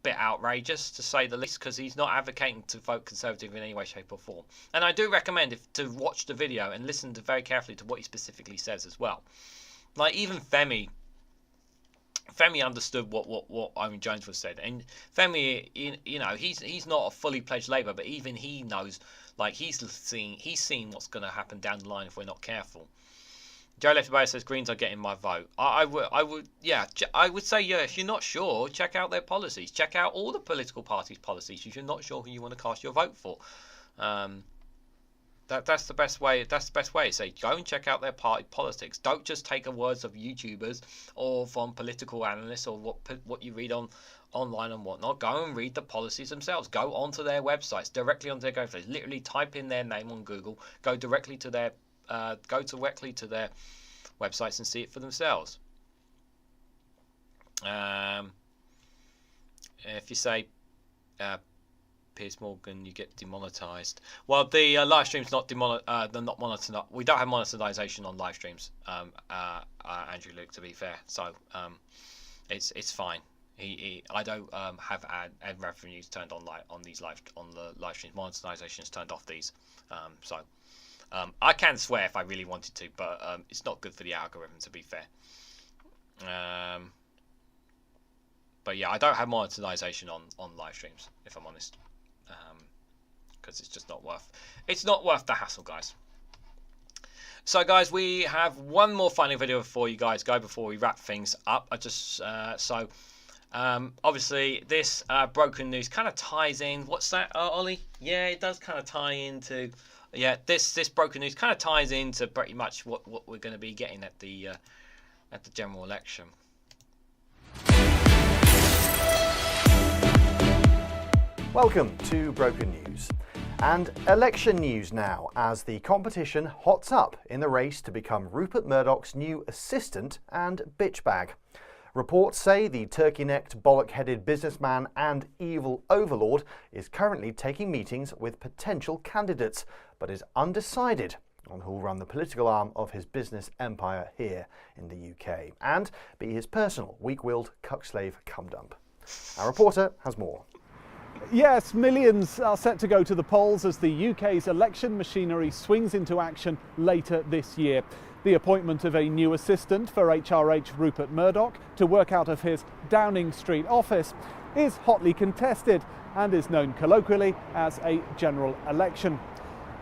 bit outrageous, to say the least, because he's not advocating to vote Conservative in any way, shape or form. And I do recommend to watch the video and listen very carefully to what he specifically says as well. Like, even Femi understood what Owen Jones was said, and Femi, you know, he's not a fully pledged Labour, but even he knows, like, he's seen what's going to happen down the line if we're not careful. Joe Lefty Boater says Greens are getting my vote. I would say, yeah, if you're not sure, check out their policies. Check out all the political parties' policies if you're not sure who you want to cast your vote for. That's the best way. That's the best way. Say, go and check out their party politics. Don't just take the words of YouTubers or from political analysts or what you read online and whatnot. Go and read the policies themselves. Go onto their websites, directly onto their websites. Literally type in their name on Google. Go directly to their websites and see it for themselves. If you say Piers Morgan, you get demonetized. Well, the live stream's not they're not monetized. We don't have monetization on live streams, Andrew Luke, to be fair. So it's fine. I don't have ad revenues turned on the live streams. Monetization is turned off these. I can swear if I really wanted to, but it's not good for the algorithm, to be fair. But yeah, I don't have monetization on live streams, if I'm honest, because it's just not worth the hassle, guys. So, guys, we have one more final video before you guys go, before we wrap things up. Obviously, this broken news kind of ties in. What's that, Ollie? Yeah, it does kind of tie into. Yeah, this broken news kind of ties into pretty much what we're going to be getting at the general election. Welcome to Broken News. And election news now, as the competition hots up in the race to become Rupert Murdoch's new assistant and bitchbag. Reports say the turkey-necked, bollock-headed businessman and evil overlord is currently taking meetings with potential candidates, but is undecided on who will run the political arm of his business empire here in the UK, and be his personal weak-willed cuck-slave cum-dump. Our reporter has more. Yes, millions are set to go to the polls as the UK's election machinery swings into action later this year. The appointment of a new assistant for HRH Rupert Murdoch to work out of his Downing Street office is hotly contested and is known colloquially as a general election.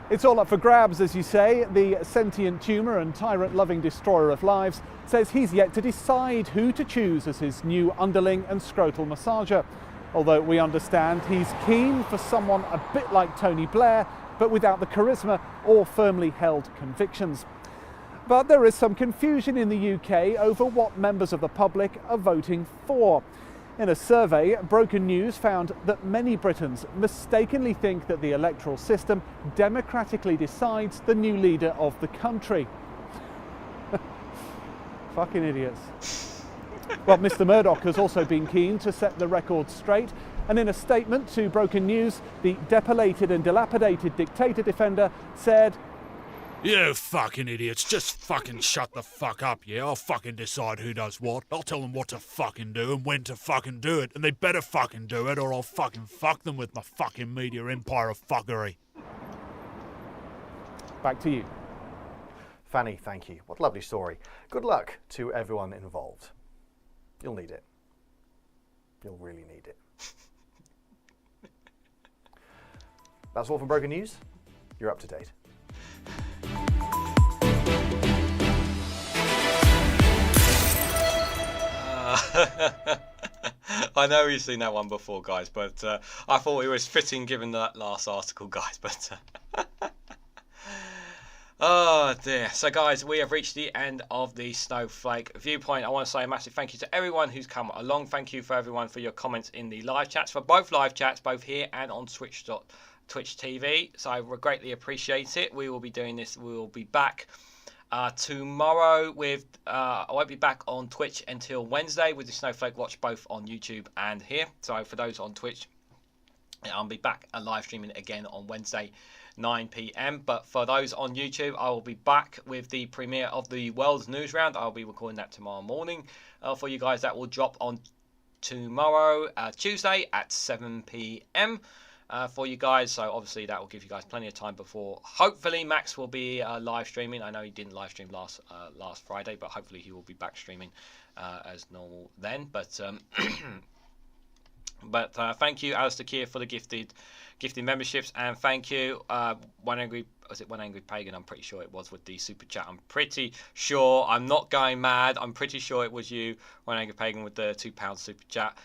It's all up for grabs, as you say. The sentient tumour and tyrant-loving destroyer of lives says he's yet to decide who to choose as his new underling and scrotal massager. Although we understand he's keen for someone a bit like Tony Blair, but without the charisma or firmly held convictions. But there is some confusion in the UK over what members of the public are voting for. In a survey, Broken News found that many Britons mistakenly think that the electoral system democratically decides the new leader of the country. Fucking idiots. Well, Mr. Murdoch has also been keen to set the record straight, and in a statement to Broken News, the depilated and dilapidated dictator defender said, "You fucking idiots, just fucking shut the fuck up, yeah? I'll fucking decide who does what. I'll tell them what to fucking do and when to fucking do it, and they better fucking do it or I'll fucking fuck them with my fucking media empire of fuckery." Back to you. Fanny, thank you. What a lovely story. Good luck to everyone involved. You'll need it. You'll really need it. That's all from Broken News. You're up to date. I know you've seen that one before, guys, but I thought it was fitting given that last article, guys. But oh dear. So, guys, we have reached the end of the Snowflake Viewpoint. I want to say a massive thank you to everyone who's come along. Thank you for everyone for your comments in the live chats, for both live chats, both here and on Twitch TV. So I greatly appreciate it. We will be doing this. We will be back tomorrow with I won't be back on Twitch until Wednesday with the Snowflake Watch, both on YouTube and here. So for those on Twitch, I'll be back live streaming again on Wednesday 9 p.m. But for those on YouTube, I will be back with the premiere of the World's News Round. I'll be recording that tomorrow morning for you guys. That will drop on tomorrow Tuesday at 7 p.m. For you guys, so obviously that will give you guys plenty of time before. Hopefully Max will be live streaming. I know he didn't live stream last Friday, but hopefully he will be back streaming as normal then. But thank you, Alistair Keir, for the gifted memberships, and thank you, One Angry Pagan. I'm pretty sure it was with the super chat. I'm pretty sure. I'm not going mad. I'm pretty sure it was you, One Angry Pagan, with the £2 super chat.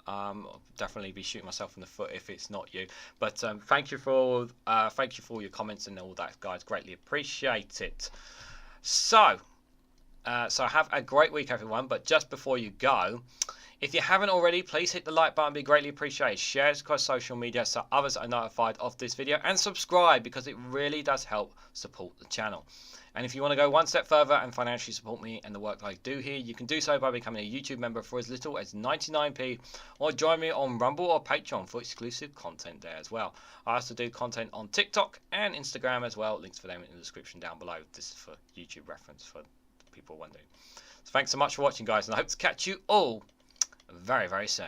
I'll definitely be shooting myself in the foot if it's not you. But thank you for all your comments and all that, guys. Greatly appreciate it. So have a great week, everyone. But just before you go, if you haven't already, please hit the like button. Be greatly appreciated. Share it across social media so others are notified of this video, and subscribe because it really does help support the channel. And if you want to go one step further and financially support me and the work I do here, you can do so by becoming a YouTube member for as little as 99p, or join me on Rumble or Patreon for exclusive content there as well. I also do content on TikTok and Instagram as well. Links for them in the description down below. This is for YouTube reference for people wondering. So thanks so much for watching, guys, and I hope to catch you all very, very soon.